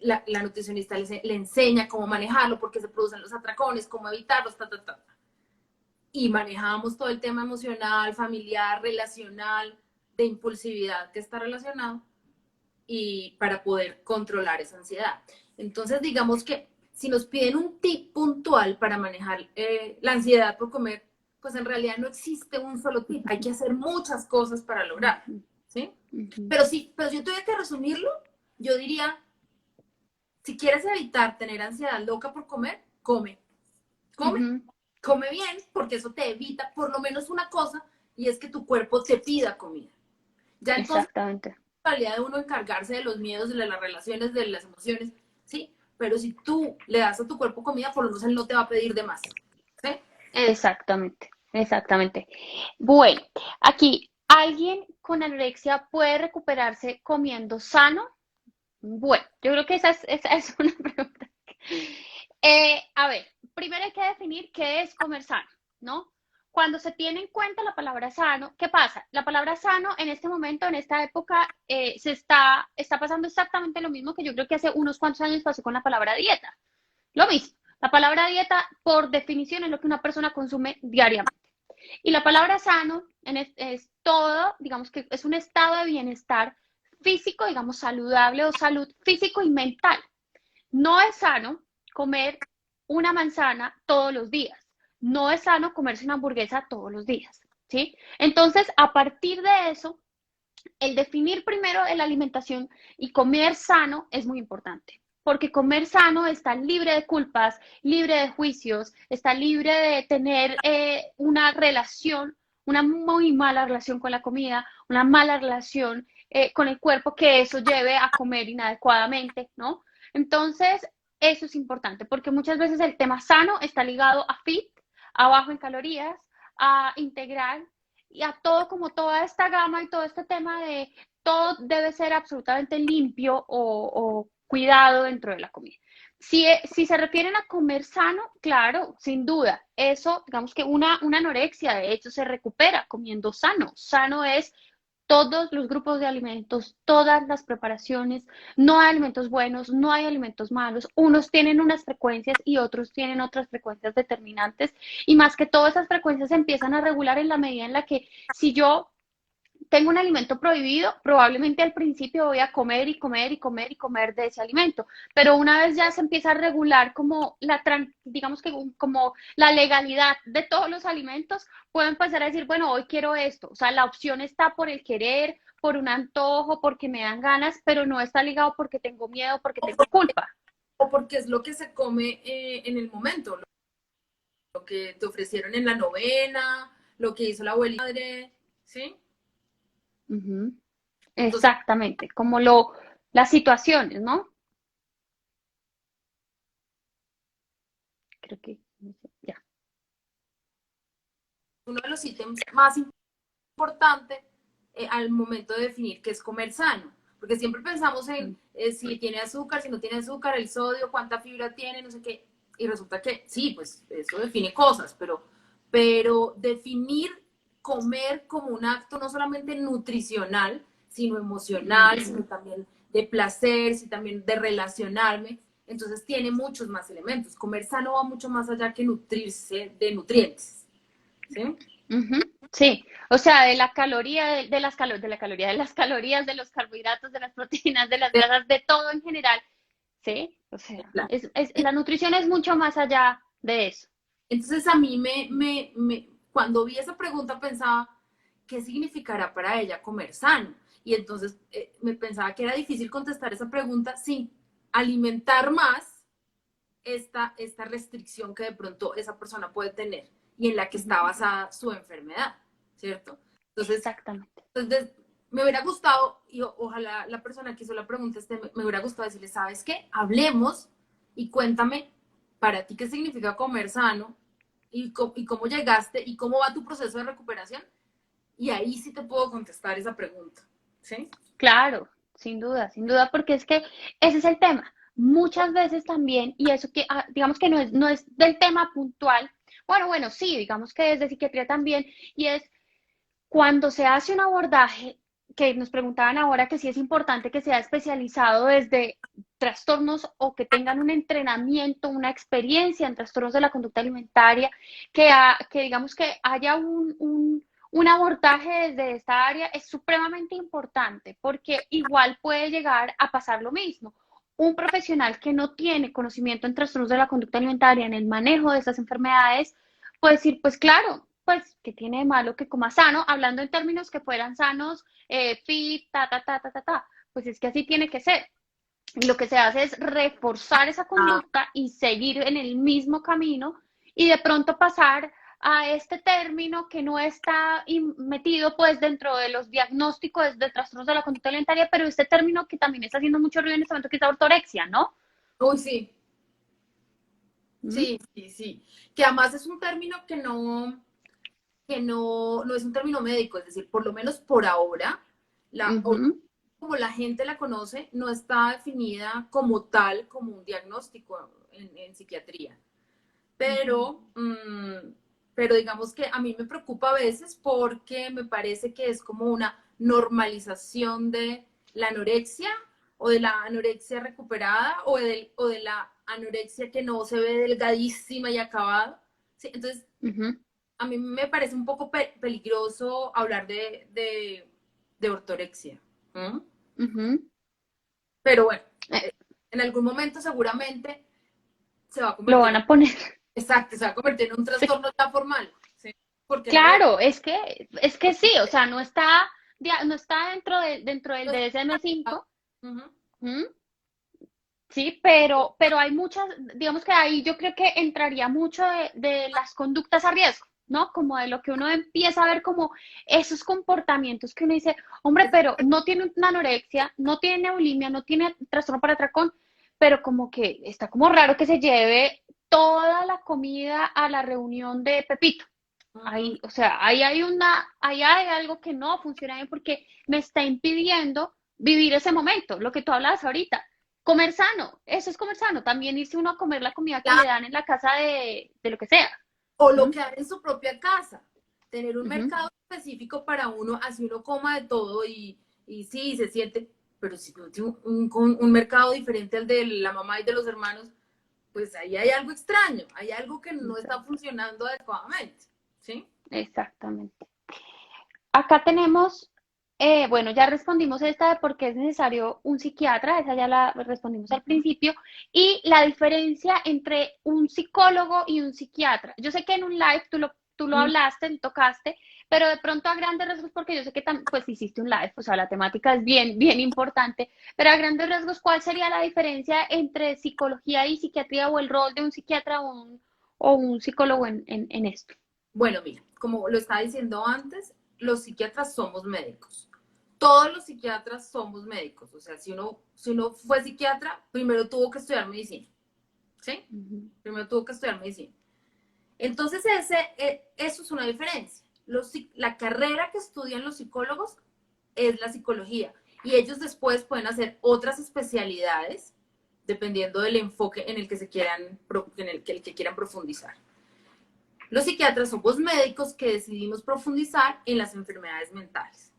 La nutricionista le enseña cómo manejarlo, por qué se producen los atracones, cómo evitarlos, ta, ta, ta. Y manejamos todo el tema emocional, familiar, relacional, de impulsividad que está relacionado y para poder controlar esa ansiedad. Entonces, digamos que si nos piden un tip puntual para manejar la ansiedad por comer, pues en realidad no existe un solo tip, hay que hacer muchas cosas para lograr, Ujú. ¿sí? Ujú. Pero sí, pero yo tuviera que resumirlo, yo diría, si quieres evitar tener ansiedad loca por comer, come, come, Ujú. come bien, porque eso te evita por lo menos una cosa, y es que tu cuerpo te pida comida. Ya entonces Exactamente. realidad de uno encargarse de los miedos, de las relaciones, de las emociones, ¿sí? Pero si tú le das a tu cuerpo comida, por lo menos él no te va a pedir de más, ¿sí? Exactamente. Exactamente. Bueno, aquí, ¿alguien con anorexia puede recuperarse comiendo sano? Bueno, yo creo que esa es una pregunta. A ver, primero hay que definir qué es comer sano, ¿no? Cuando se tiene en cuenta la palabra sano, ¿qué pasa? La palabra sano en este momento, en esta época, está pasando exactamente lo mismo que yo creo que hace unos cuantos años pasó con la palabra dieta. Lo mismo. La palabra dieta, por definición, es lo que una persona consume diariamente. Y la palabra sano es todo, digamos que es un estado de bienestar físico, digamos saludable o salud físico y mental. No es sano comer una manzana todos los días. No es sano comerse una hamburguesa todos los días, ¿sí? Entonces, a partir de eso, el definir primero la alimentación y comer sano es muy importante, porque comer sano está libre de culpas, libre de juicios, está libre de tener una relación, una muy mala relación con la comida, una mala relación con el cuerpo que eso lleve a comer inadecuadamente, ¿no? Entonces, eso es importante, porque muchas veces el tema sano está ligado a fit, a bajo en calorías, a integral, y a todo como toda esta gama y todo este tema de todo debe ser absolutamente limpio o cuidado dentro de la comida. Si se refieren a comer sano, claro, sin duda, eso, digamos que una anorexia, de hecho, se recupera comiendo sano. Sano es todos los grupos de alimentos, todas las preparaciones, no hay alimentos buenos, no hay alimentos malos, unos tienen unas frecuencias y otros tienen otras frecuencias determinantes, y más que todo esas frecuencias se empiezan a regular en la medida en la que si yo tengo un alimento prohibido, probablemente al principio voy a comer y comer y comer y comer de ese alimento, pero una vez ya se empieza a regular como digamos que como la legalidad de todos los alimentos, puedo empezar a decir, bueno, hoy quiero esto, o sea, la opción está por el querer, por un antojo, porque me dan ganas, pero no está ligado porque tengo miedo, porque tengo culpa. O porque es lo que se come en el momento, lo que te ofrecieron en la novena, lo que hizo la abuelita madre, ¿sí? Ujú. Entonces, Exactamente, como las situaciones, ¿no? Creo que ya. uno de los ítems más importantes al momento de definir qué es comer sano, porque siempre pensamos en si tiene azúcar, si no tiene azúcar, el sodio, cuánta fibra tiene, no sé qué, y resulta que sí, pues eso define cosas, pero definir comer como un acto no solamente nutricional, sino emocional, sino también de placer, sino también de relacionarme, entonces tiene muchos más elementos. Comer sano va mucho más allá que nutrirse de nutrientes, ¿sí? Ujú, sí, o sea, de la caloría, de las de la caloría, de las calorías, de los carbohidratos, de las proteínas, de las grasas, de todo en general, ¿sí? O sea, la nutrición es mucho más allá de eso. Entonces a mí cuando vi esa pregunta pensaba, ¿qué significará para ella comer sano? Y entonces me pensaba que era difícil contestar esa pregunta sin alimentar más esta restricción que de pronto esa persona puede tener y en la que está Ujú, basada su enfermedad, ¿cierto? Entonces, exactamente. entonces me hubiera gustado, y ojalá la persona que hizo la pregunta me hubiera gustado decirle, ¿sabes qué? Hablemos y cuéntame para ti qué significa comer sano y cómo llegaste y cómo va tu proceso de recuperación. Y ahí sí te puedo contestar esa pregunta. ¿Sí? Claro, sin duda, porque es que ese es el tema. Muchas veces también, y eso que, digamos que no es del tema puntual, bueno, sí, digamos que es de psiquiatría también, y es cuando se hace un abordaje, que nos preguntaban ahora que sí es importante que sea especializado desde trastornos o que tengan un entrenamiento, una experiencia en trastornos de la conducta alimentaria, que digamos que haya un abordaje desde esta área es supremamente importante porque igual puede llegar a pasar lo mismo. Un profesional que no tiene conocimiento en trastornos de la conducta alimentaria, en el manejo de estas enfermedades, puede decir, pues claro, pues, ¿qué tiene de malo que coma sano? Hablando en términos que fueran sanos, fit, ta. Pues es que así tiene que ser. Y lo que se hace es reforzar esa Ah, conducta y seguir en el mismo camino y de pronto pasar a este término que no está metido pues dentro de los diagnósticos de trastornos de la conducta alimentaria, pero este término que también está haciendo mucho ruido en este momento que es la ortorexia, ¿no? uy, sí, ¿Mm? sí. Que además es un término no es un término médico, es decir, por lo menos por ahora, Ujú, como la gente la conoce, no está definida como tal, como un diagnóstico en psiquiatría. ujú. Pero, pero digamos que a mí me preocupa a veces porque me parece que es como una normalización de la anorexia o de la anorexia recuperada o de la anorexia que no se ve delgadísima y acabada. ¿Sí? Entonces, Ujú, a mí me parece un poco peligroso hablar de ortorexia. ¿Mm? ujú. Pero bueno, Eh, en algún momento seguramente se va a lo convertir van a poner. exacto, se va a convertir en un Sí. trastorno ya formal. ¿Sí? ¿Por qué no lo es? Claro, es que sí, o sea, no está dentro del No es DSM-5, uh-huh. sí, pero hay muchas, digamos que ahí yo creo que entraría mucho de las conductas a riesgo, ¿no? Como de lo que uno empieza a ver como esos comportamientos que uno dice, hombre, pero no tiene una anorexia, no tiene bulimia, no tiene trastorno para atracón, pero como que está como raro que se lleve toda la comida a la reunión de Pepito. Uh-huh. Ahí, o sea, ahí hay algo que no funciona bien porque me está impidiendo vivir ese momento, lo que tú hablabas ahorita. Comer sano, eso es comer sano. También irse uno a comer la comida que le dan en la casa de lo que sea. O lo ¿Mm? que hay en su propia casa. tener un Ujú. mercado específico para uno, así uno coma de todo y sí, se siente, pero si no tiene un mercado diferente al de la mamá y de los hermanos, pues ahí hay algo extraño, hay algo que no está funcionando adecuadamente, ¿sí? Exactamente. Acá tenemos, bueno, ya respondimos esta de por qué es necesario un psiquiatra, esa ya la respondimos al principio, y la diferencia entre un psicólogo y un psiquiatra. Yo sé que en un live tú lo Mm, hablaste, tocaste, pero de pronto a grandes rasgos, porque yo sé que pues hiciste un live, o sea, la temática es bien, bien importante, pero a grandes rasgos, ¿cuál sería la diferencia entre psicología y psiquiatría o el rol de un psiquiatra o un psicólogo en esto? Bueno, mira, como lo estaba diciendo antes, los psiquiatras somos médicos. Todos los psiquiatras somos médicos. O sea, si uno fue psiquiatra, primero tuvo que estudiar medicina. ¿Sí? Ujú, Primero tuvo que estudiar medicina. Entonces, eso es una diferencia. La carrera que estudian los psicólogos es la psicología. Y ellos después pueden hacer otras especialidades dependiendo del enfoque en el que se quieran, en el que quieran profundizar. Los psiquiatras somos médicos que decidimos profundizar en las enfermedades mentales.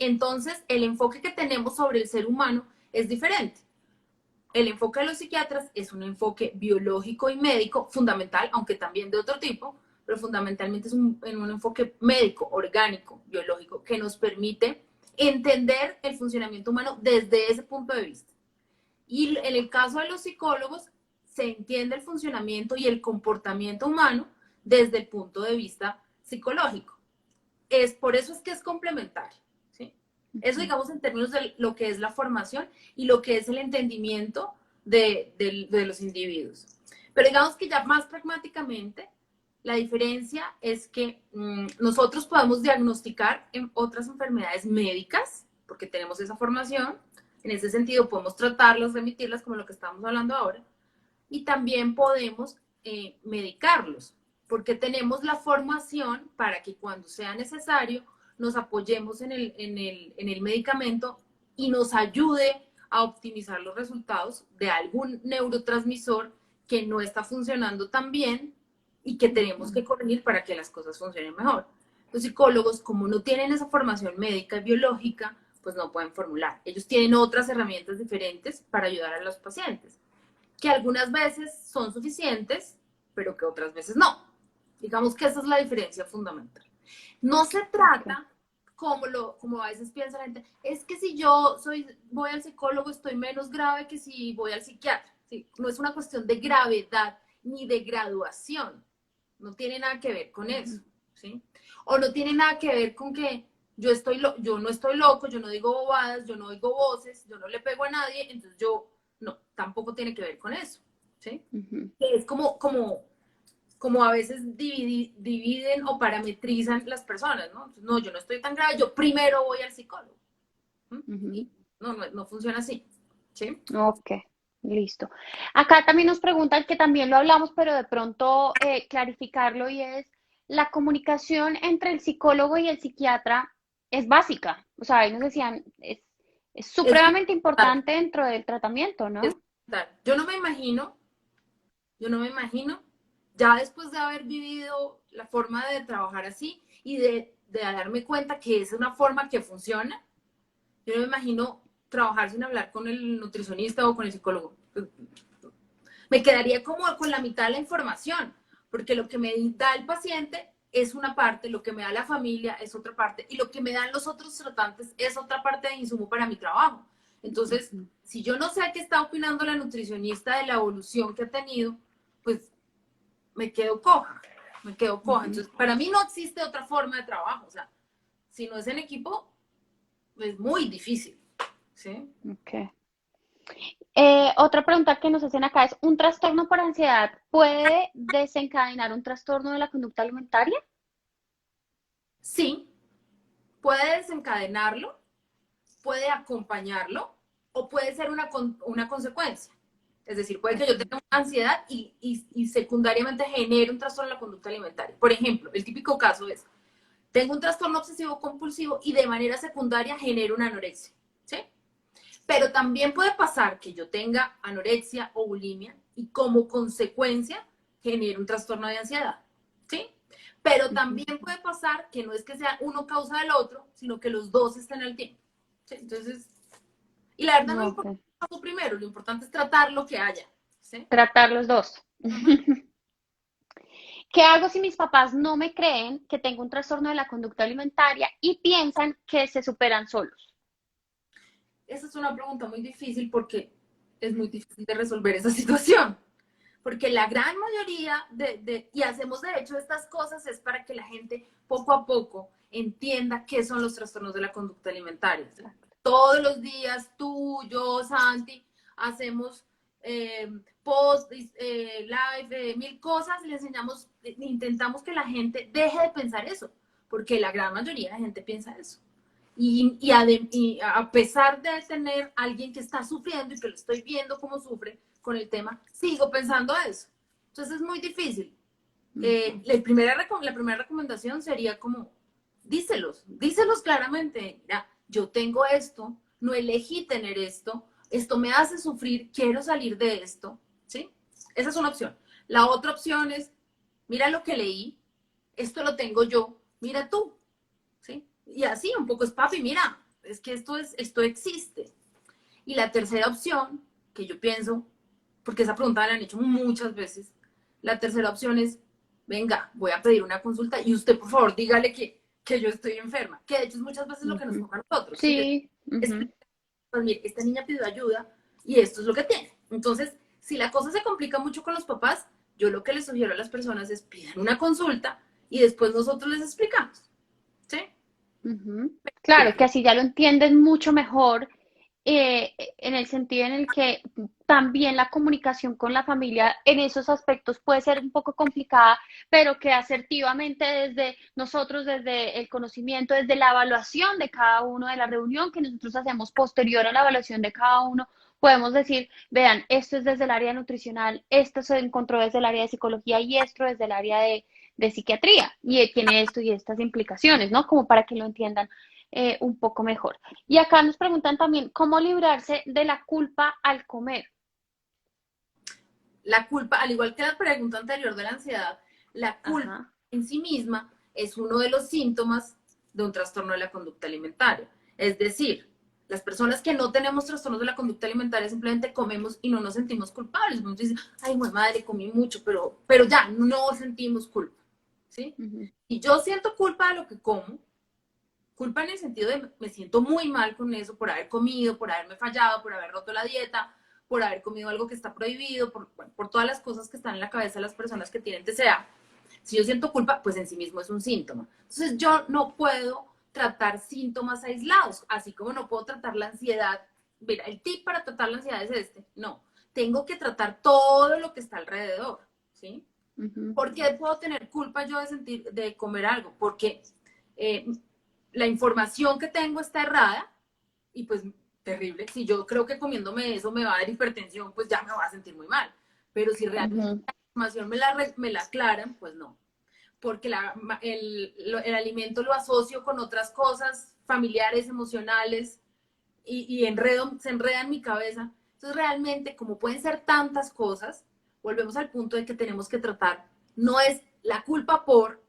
Entonces, el enfoque que tenemos sobre el ser humano es diferente. El enfoque de los psiquiatras es un enfoque biológico y médico fundamental, aunque también de otro tipo, pero fundamentalmente es un enfoque médico, orgánico, biológico, que nos permite entender el funcionamiento humano desde ese punto de vista. Y en el caso de los psicólogos, se entiende el funcionamiento y el comportamiento humano desde el punto de vista psicológico. Por eso es que es complementario. ¿Sí? Eso, ujú. digamos, en términos de lo que es la formación y lo que es el entendimiento de los individuos. Pero digamos que ya más pragmáticamente, la diferencia es que nosotros podemos diagnosticar en otras enfermedades médicas, porque tenemos esa formación. En ese sentido, podemos tratarlas, remitirlas, como lo que estamos hablando ahora, y también podemos medicarlos, porque tenemos la formación para que cuando sea necesario nos apoyemos en el medicamento y nos ayude a optimizar los resultados de algún neurotransmisor que no está funcionando tan bien y que tenemos que corregir para que las cosas funcionen mejor. Los psicólogos, como no tienen esa formación médica y biológica, pues no pueden formular. Ellos tienen otras herramientas diferentes para ayudar a los pacientes que algunas veces son suficientes, pero que otras veces no. Digamos que esa es la diferencia fundamental. No se Ok. trata, como a veces piensa la gente, es que si yo voy al psicólogo estoy menos grave que si voy al psiquiatra. ¿Sí? No es una cuestión de gravedad ni de graduación. No tiene nada que ver con eso. Ujú, ¿Sí? O no tiene nada que ver con que yo no estoy loco, yo no digo bobadas, yo no oigo voces, yo no le pego a nadie, entonces yo no, tampoco tiene que ver con eso. ¿Sí? ujú, Que es como a veces dividen o parametrizan las personas, ¿no? No, yo no estoy tan grave, yo primero voy al psicólogo. ¿Mm? ujú. Y no funciona así. ¿Sí? Ok, listo. Acá también nos preguntan que también lo hablamos, pero de pronto clarificarlo y es, la comunicación entre el psicólogo y el psiquiatra es básica. O sea, ahí nos decían, es Es supremamente fundamental, importante dentro del tratamiento, es ¿no? fundamental. Yo no me imagino, ya después de haber vivido la forma de trabajar así y de darme cuenta que es una forma que funciona, yo no me imagino trabajar sin hablar con el nutricionista o con el psicólogo. Me quedaría como con la mitad de la información, porque lo que me da el paciente es una parte, lo que me da la familia es otra parte, y lo que me dan los otros tratantes es otra parte de insumo para mi trabajo. Entonces, Ujú, si yo no sé qué está opinando la nutricionista de la evolución que ha tenido, pues me quedo coja, me quedo coja. ujú. Entonces, para mí no existe otra forma de trabajo. O sea, si no es en equipo, es muy difícil. ¿Sí? Ok. Otra pregunta que nos hacen acá es, ¿un trastorno por ansiedad puede desencadenar un trastorno de la conducta alimentaria? Sí, puede desencadenarlo, puede acompañarlo o puede ser una consecuencia. Es decir, puede que yo tenga una ansiedad y secundariamente genere un trastorno de la conducta alimentaria. Por ejemplo, el típico caso es, tengo un trastorno obsesivo compulsivo y de manera secundaria genero una anorexia. ¿Sí? Pero también puede pasar que yo tenga anorexia o bulimia y como consecuencia genere un trastorno de ansiedad. ¿Sí? Pero Ujú. también puede pasar que no es que sea uno causa del otro, sino que los dos estén al tiempo. ¿Sí? Entonces, y la verdad no importa Ok. qué pasó primero, lo importante es tratar lo que haya. ¿Sí? Tratar los dos. Ujú. ¿Qué hago si mis papás no me creen que tengo un trastorno de la conducta alimentaria y piensan que se superan solos? Esa es una pregunta muy difícil porque es muy difícil de resolver esa situación. Porque la gran mayoría y hacemos de hecho estas cosas es para que la gente poco a poco entienda qué son los trastornos de la conducta alimentaria. ¿Sí? Exacto. Todos los días tú, yo, Santi, hacemos post, live, mil cosas y le enseñamos, intentamos que la gente deje de pensar eso, porque la gran mayoría de gente piensa eso. Y a pesar de tener a alguien que está sufriendo y que lo estoy viendo cómo sufre con el tema, sigo pensando eso. Entonces es muy difícil. Ujú. La primera recomendación sería como, díselos claramente. Mira, yo tengo esto, no elegí tener esto me hace sufrir, quiero salir de esto. ¿Sí? Esa es una opción. La otra opción es, mira lo que leí, esto lo tengo yo, mira tú. ¿Sí? Y así un poco es, papi, mira, es que esto existe. Y la tercera opción, que yo pienso, porque esa pregunta me la han hecho muchas veces, la tercera opción es, venga, voy a pedir una consulta y usted, por favor, dígale que yo estoy enferma, que de hecho es muchas veces lo que nos Ujú. toca a nosotros, ¿sí? Sí. Ujú. Explicar, pues, mire, esta niña pidió ayuda y esto es lo que tiene. Entonces, si la cosa se complica mucho con los papás, yo lo que les sugiero a las personas es pidan una consulta y después nosotros les explicamos, ¿sí? Ujú. Claro, que así ya lo entienden mucho mejor, en el sentido en el que también la comunicación con la familia en esos aspectos puede ser un poco complicada, pero que asertivamente desde nosotros, desde el conocimiento, desde la evaluación de cada uno, de la reunión que nosotros hacemos posterior a la evaluación de cada uno, podemos decir, vean, esto es desde el área nutricional, esto se encontró desde el área de psicología y esto desde el área de psiquiatría y tiene esto y estas implicaciones, ¿no? Como para que lo entiendan un poco mejor. Y acá nos preguntan también cómo librarse de la culpa al comer. La culpa, al igual que la pregunta anterior de la ansiedad, la culpa Ajá. en sí misma es uno de los síntomas de un trastorno de la conducta alimentaria. Es decir, las personas que no tenemos trastornos de la conducta alimentaria simplemente comemos y no nos sentimos culpables. Nos dicen, ay, mi madre, comí mucho, pero ya no sentimos culpa. ¿Sí? Uh-huh. Y yo siento culpa de lo que como, culpa en el sentido de me siento muy mal con eso por haber comido, por haberme fallado, por haber roto la dieta, por haber comido algo que está prohibido, bueno, por todas las cosas que están en la cabeza de las personas que tienen TCA. Si yo siento culpa, pues en sí mismo es un síntoma. Entonces yo no puedo tratar síntomas aislados, así como no puedo tratar la ansiedad. Mira, el tip para tratar la ansiedad es este. No, tengo que tratar todo lo que está alrededor, ¿sí? Uh-huh. ¿Por qué puedo tener culpa yo de sentir, de comer algo? Porque eh, la información que tengo está errada y pues terrible. Si yo creo que comiéndome eso me va a dar hipertensión, pues ya me voy a sentir muy mal. Pero si realmente Uh-huh. la información me la aclaran, pues no. Porque el alimento lo asocio con otras cosas familiares, emocionales y se enreda en mi cabeza. Entonces realmente, como pueden ser tantas cosas, volvemos al punto de que tenemos que tratar, no es la culpa por,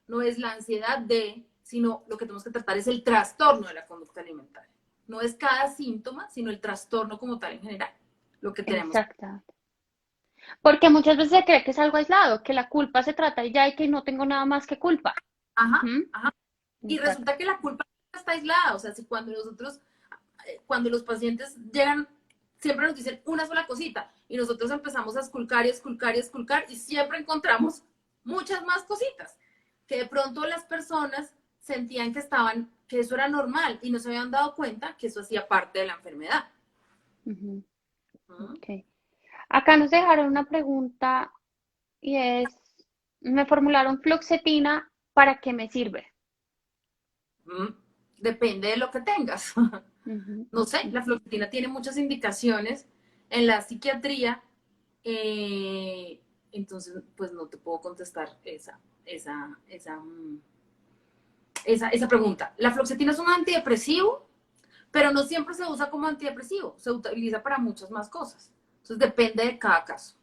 no es la ansiedad de, sino lo que tenemos que tratar es el trastorno de la conducta alimentaria. No es cada síntoma, sino el trastorno como tal en general, lo que tenemos. Exacto. Porque muchas veces se cree que es algo aislado, que la culpa se trata y ya y que no tengo nada más que culpa. Ajá, Uh-huh. ajá. Y Exacto. resulta que la culpa no está aislada, o sea, si cuando nosotros, cuando los pacientes llegan, siempre nos dicen una sola cosita y nosotros empezamos a esculcar y esculcar y esculcar y siempre encontramos muchas más cositas que de pronto las personas sentían que estaban, que eso era normal y no se habían dado cuenta que eso hacía parte de la enfermedad. Uh-huh. ¿Mm? Okay. Acá nos dejaron una pregunta y es, me formularon fluoxetina, ¿para qué me sirve? ¿Mm? Depende de lo que tengas. Uh-huh. No sé, la Uh-huh. fluoxetina tiene muchas indicaciones en la psiquiatría, entonces pues no te puedo contestar esa pregunta. La fluoxetina es un antidepresivo, pero no siempre se usa como antidepresivo, se utiliza para muchas más cosas. Entonces depende de cada caso.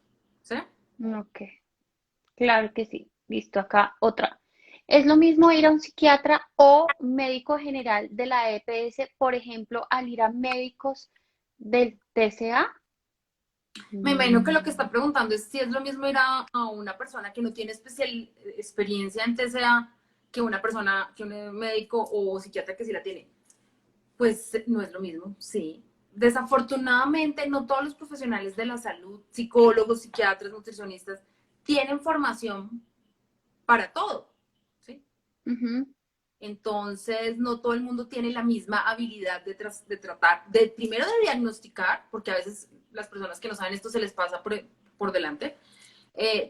¿Sí? Ok, claro que sí. Listo, acá otra. ¿Es lo mismo ir a un psiquiatra o médico general de la EPS, por ejemplo, al ir a médicos del TCA? Me imagino que lo que está preguntando es si es lo mismo ir a una persona que no tiene experiencia en TCA que una persona, que un médico o psiquiatra que sí la tiene. Pues no es lo mismo, sí. Desafortunadamente, no todos los profesionales de la salud, psicólogos, psiquiatras, nutricionistas, tienen formación para todo, ¿sí? Ujú, Entonces, no todo el mundo tiene la misma habilidad de tratar, de primero de diagnosticar, porque a veces las personas que no saben esto se les pasa por delante,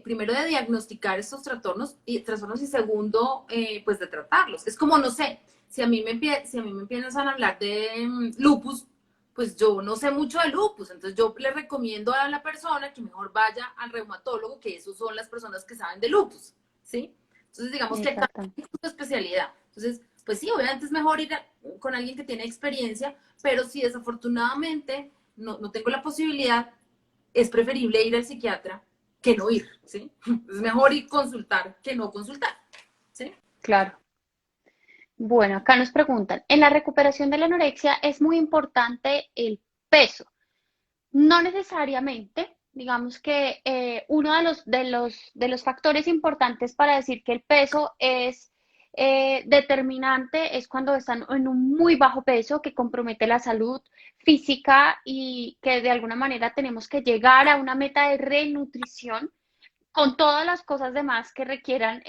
primero de diagnosticar estos trastornos y segundo, pues de tratarlos. Es como, no sé, si a mí me empiezan a hablar de lupus, pues yo no sé mucho de lupus, entonces yo le recomiendo a la persona que mejor vaya al reumatólogo, que esos son las personas que saben de lupus, ¿sí? Entonces digamos que cada exactamente. uno su especialidad. Entonces, pues sí, obviamente es mejor ir con alguien que tiene experiencia, pero si desafortunadamente no tengo la posibilidad, es preferible ir al psiquiatra que no ir, ¿sí? Es mejor ir consultar que no consultar, ¿sí? Claro. Bueno, acá nos preguntan, en la recuperación de la anorexia es muy importante el peso. No necesariamente, digamos que uno de los factores importantes para decir que el peso es determinante es cuando están en un muy bajo peso que compromete la salud física y que de alguna manera tenemos que llegar a una meta de renutrición con todas las cosas demás que requieran,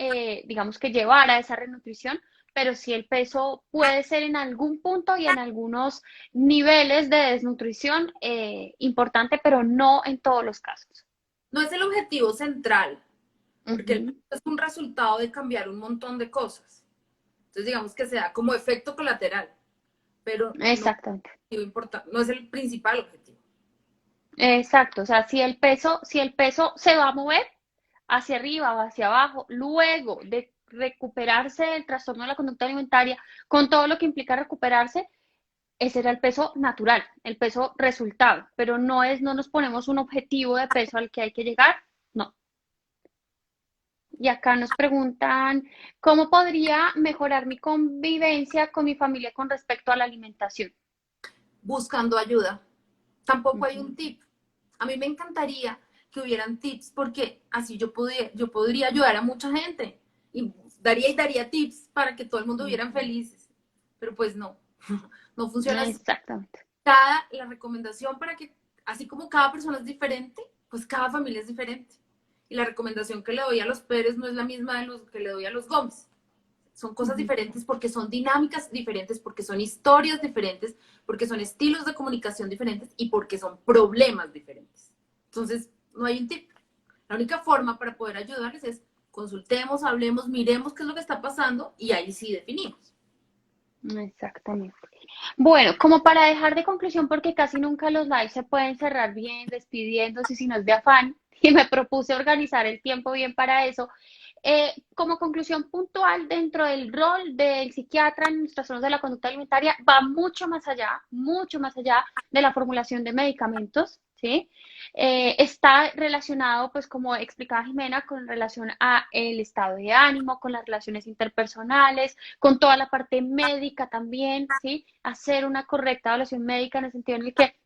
digamos que llevar a esa renutrición, pero sí el peso puede ser en algún punto y en algunos niveles de desnutrición importante, pero no en todos los casos. No es el objetivo central, porque el Ujú, es un resultado de cambiar un montón de cosas. Entonces, digamos que se da como efecto colateral, pero exactamente. no es el principal objetivo. Exacto. O sea, si el peso se va a mover hacia arriba o hacia abajo, luego de recuperarse del trastorno de la conducta alimentaria, con todo lo que implica recuperarse, ese era el peso natural, el peso resultado, pero no nos ponemos un objetivo de peso al que hay que llegar, no. Y acá nos preguntan, ¿cómo podría mejorar mi convivencia con mi familia con respecto a la alimentación? Buscando ayuda. Tampoco hay un Ujú, tip. A mí me encantaría que hubieran tips porque así yo podría ayudar a mucha gente y daría tips para que todo el mundo vieran ujú. felices. Pero pues no, no funciona así. Exactamente. La recomendación para que, así como cada persona es diferente, pues cada familia es diferente. Y la recomendación que le doy a los Pérez no es la misma de los que le doy a los Gómez. Son cosas Ujú. diferentes porque son dinámicas diferentes, porque son historias diferentes, porque son estilos de comunicación diferentes y porque son problemas diferentes. Entonces, no hay un tip. La única forma para poder ayudarles es consultemos, hablemos, miremos qué es lo que está pasando y ahí sí definimos. Exactamente. Bueno, como para dejar de conclusión, porque casi nunca los lives se pueden cerrar bien, despidiéndose si no es de afán, y me propuse organizar el tiempo bien para eso. Como conclusión puntual, dentro del rol del psiquiatra en los trastornos de la conducta alimentaria, va mucho más allá de la formulación de medicamentos, ¿sí? Está relacionado, pues como explicaba Jimena, con relación a el estado de ánimo, con las relaciones interpersonales, con toda la parte médica también, ¿sí? Hacer una correcta evaluación médica en el sentido en el que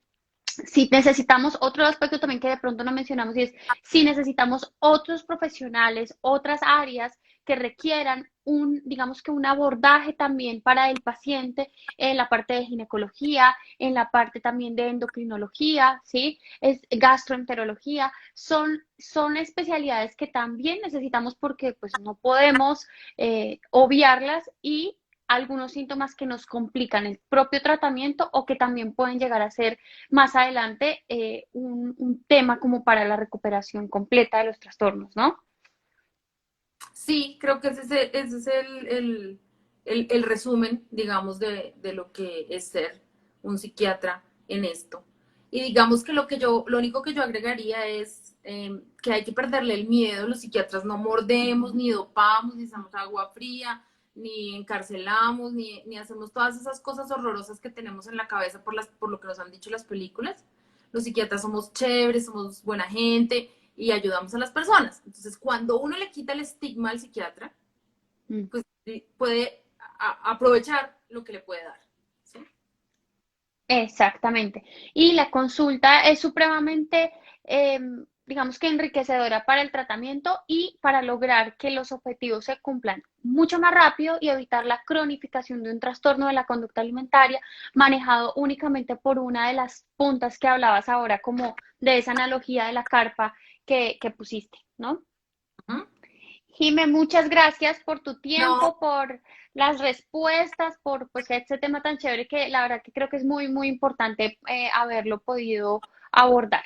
si necesitamos otro aspecto también que de pronto no mencionamos y es si necesitamos otros profesionales, otras áreas que requieran digamos que un abordaje también para el paciente en la parte de ginecología, en la parte también de endocrinología, ¿sí? Es gastroenterología, son especialidades que también necesitamos porque pues no podemos obviarlas y algunos síntomas que nos complican el propio tratamiento o que también pueden llegar a ser más adelante un tema como para la recuperación completa de los trastornos, ¿no? Sí, creo que ese es el resumen, digamos, de lo que es ser un psiquiatra en esto. Y digamos que lo único que yo agregaría es que hay que perderle el miedo. Los psiquiatras no mordemos, Ujú, ni dopamos, ni usamos agua fría, ni encarcelamos, ni hacemos todas esas cosas horrorosas que tenemos en la cabeza por lo que nos han dicho las películas. Los psiquiatras somos chéveres, somos buena gente y ayudamos a las personas. Entonces, cuando uno le quita el estigma al psiquiatra, Mm. pues sí, puede aprovechar lo que le puede dar. ¿Sí? Exactamente. Y la consulta es supremamente, digamos que enriquecedora para el tratamiento y para lograr que los objetivos se cumplan mucho más rápido y evitar la cronificación de un trastorno de la conducta alimentaria manejado únicamente por una de las puntas que hablabas ahora, como de esa analogía de la carpa que pusiste, ¿no? Ujú. Jime, muchas gracias por tu No, tiempo, por las respuestas, por pues este tema tan chévere que la verdad que creo que es muy, muy importante haberlo podido abordar.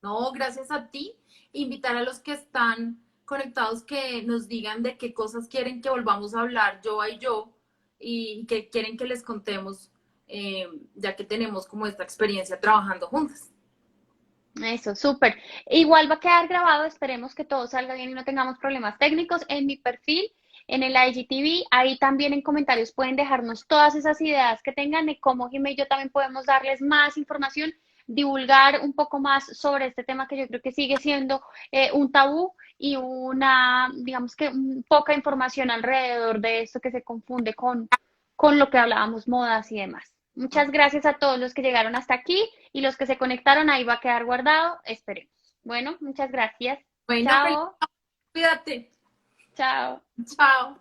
no, gracias a ti. Invitar a los que están conectados que nos digan de qué cosas quieren que volvamos a hablar, yo y yo, y que quieren que les contemos, ya que tenemos como esta experiencia trabajando juntas. Eso, súper. Igual va a quedar grabado, esperemos que todo salga bien y no tengamos problemas técnicos en mi perfil, en el IGTV. Ahí también en comentarios pueden dejarnos todas esas ideas que tengan de cómo Jime y yo también podemos darles más información, divulgar un poco más sobre este tema que yo creo que sigue siendo un tabú y una, digamos que poca información alrededor de esto que se confunde con lo que hablábamos, modas y demás. Muchas gracias a todos los que llegaron hasta aquí y los que se conectaron, ahí va a quedar guardado. Esperemos. Bueno, muchas gracias. Bueno, feliz, Chao, cuídate. chao. Chao.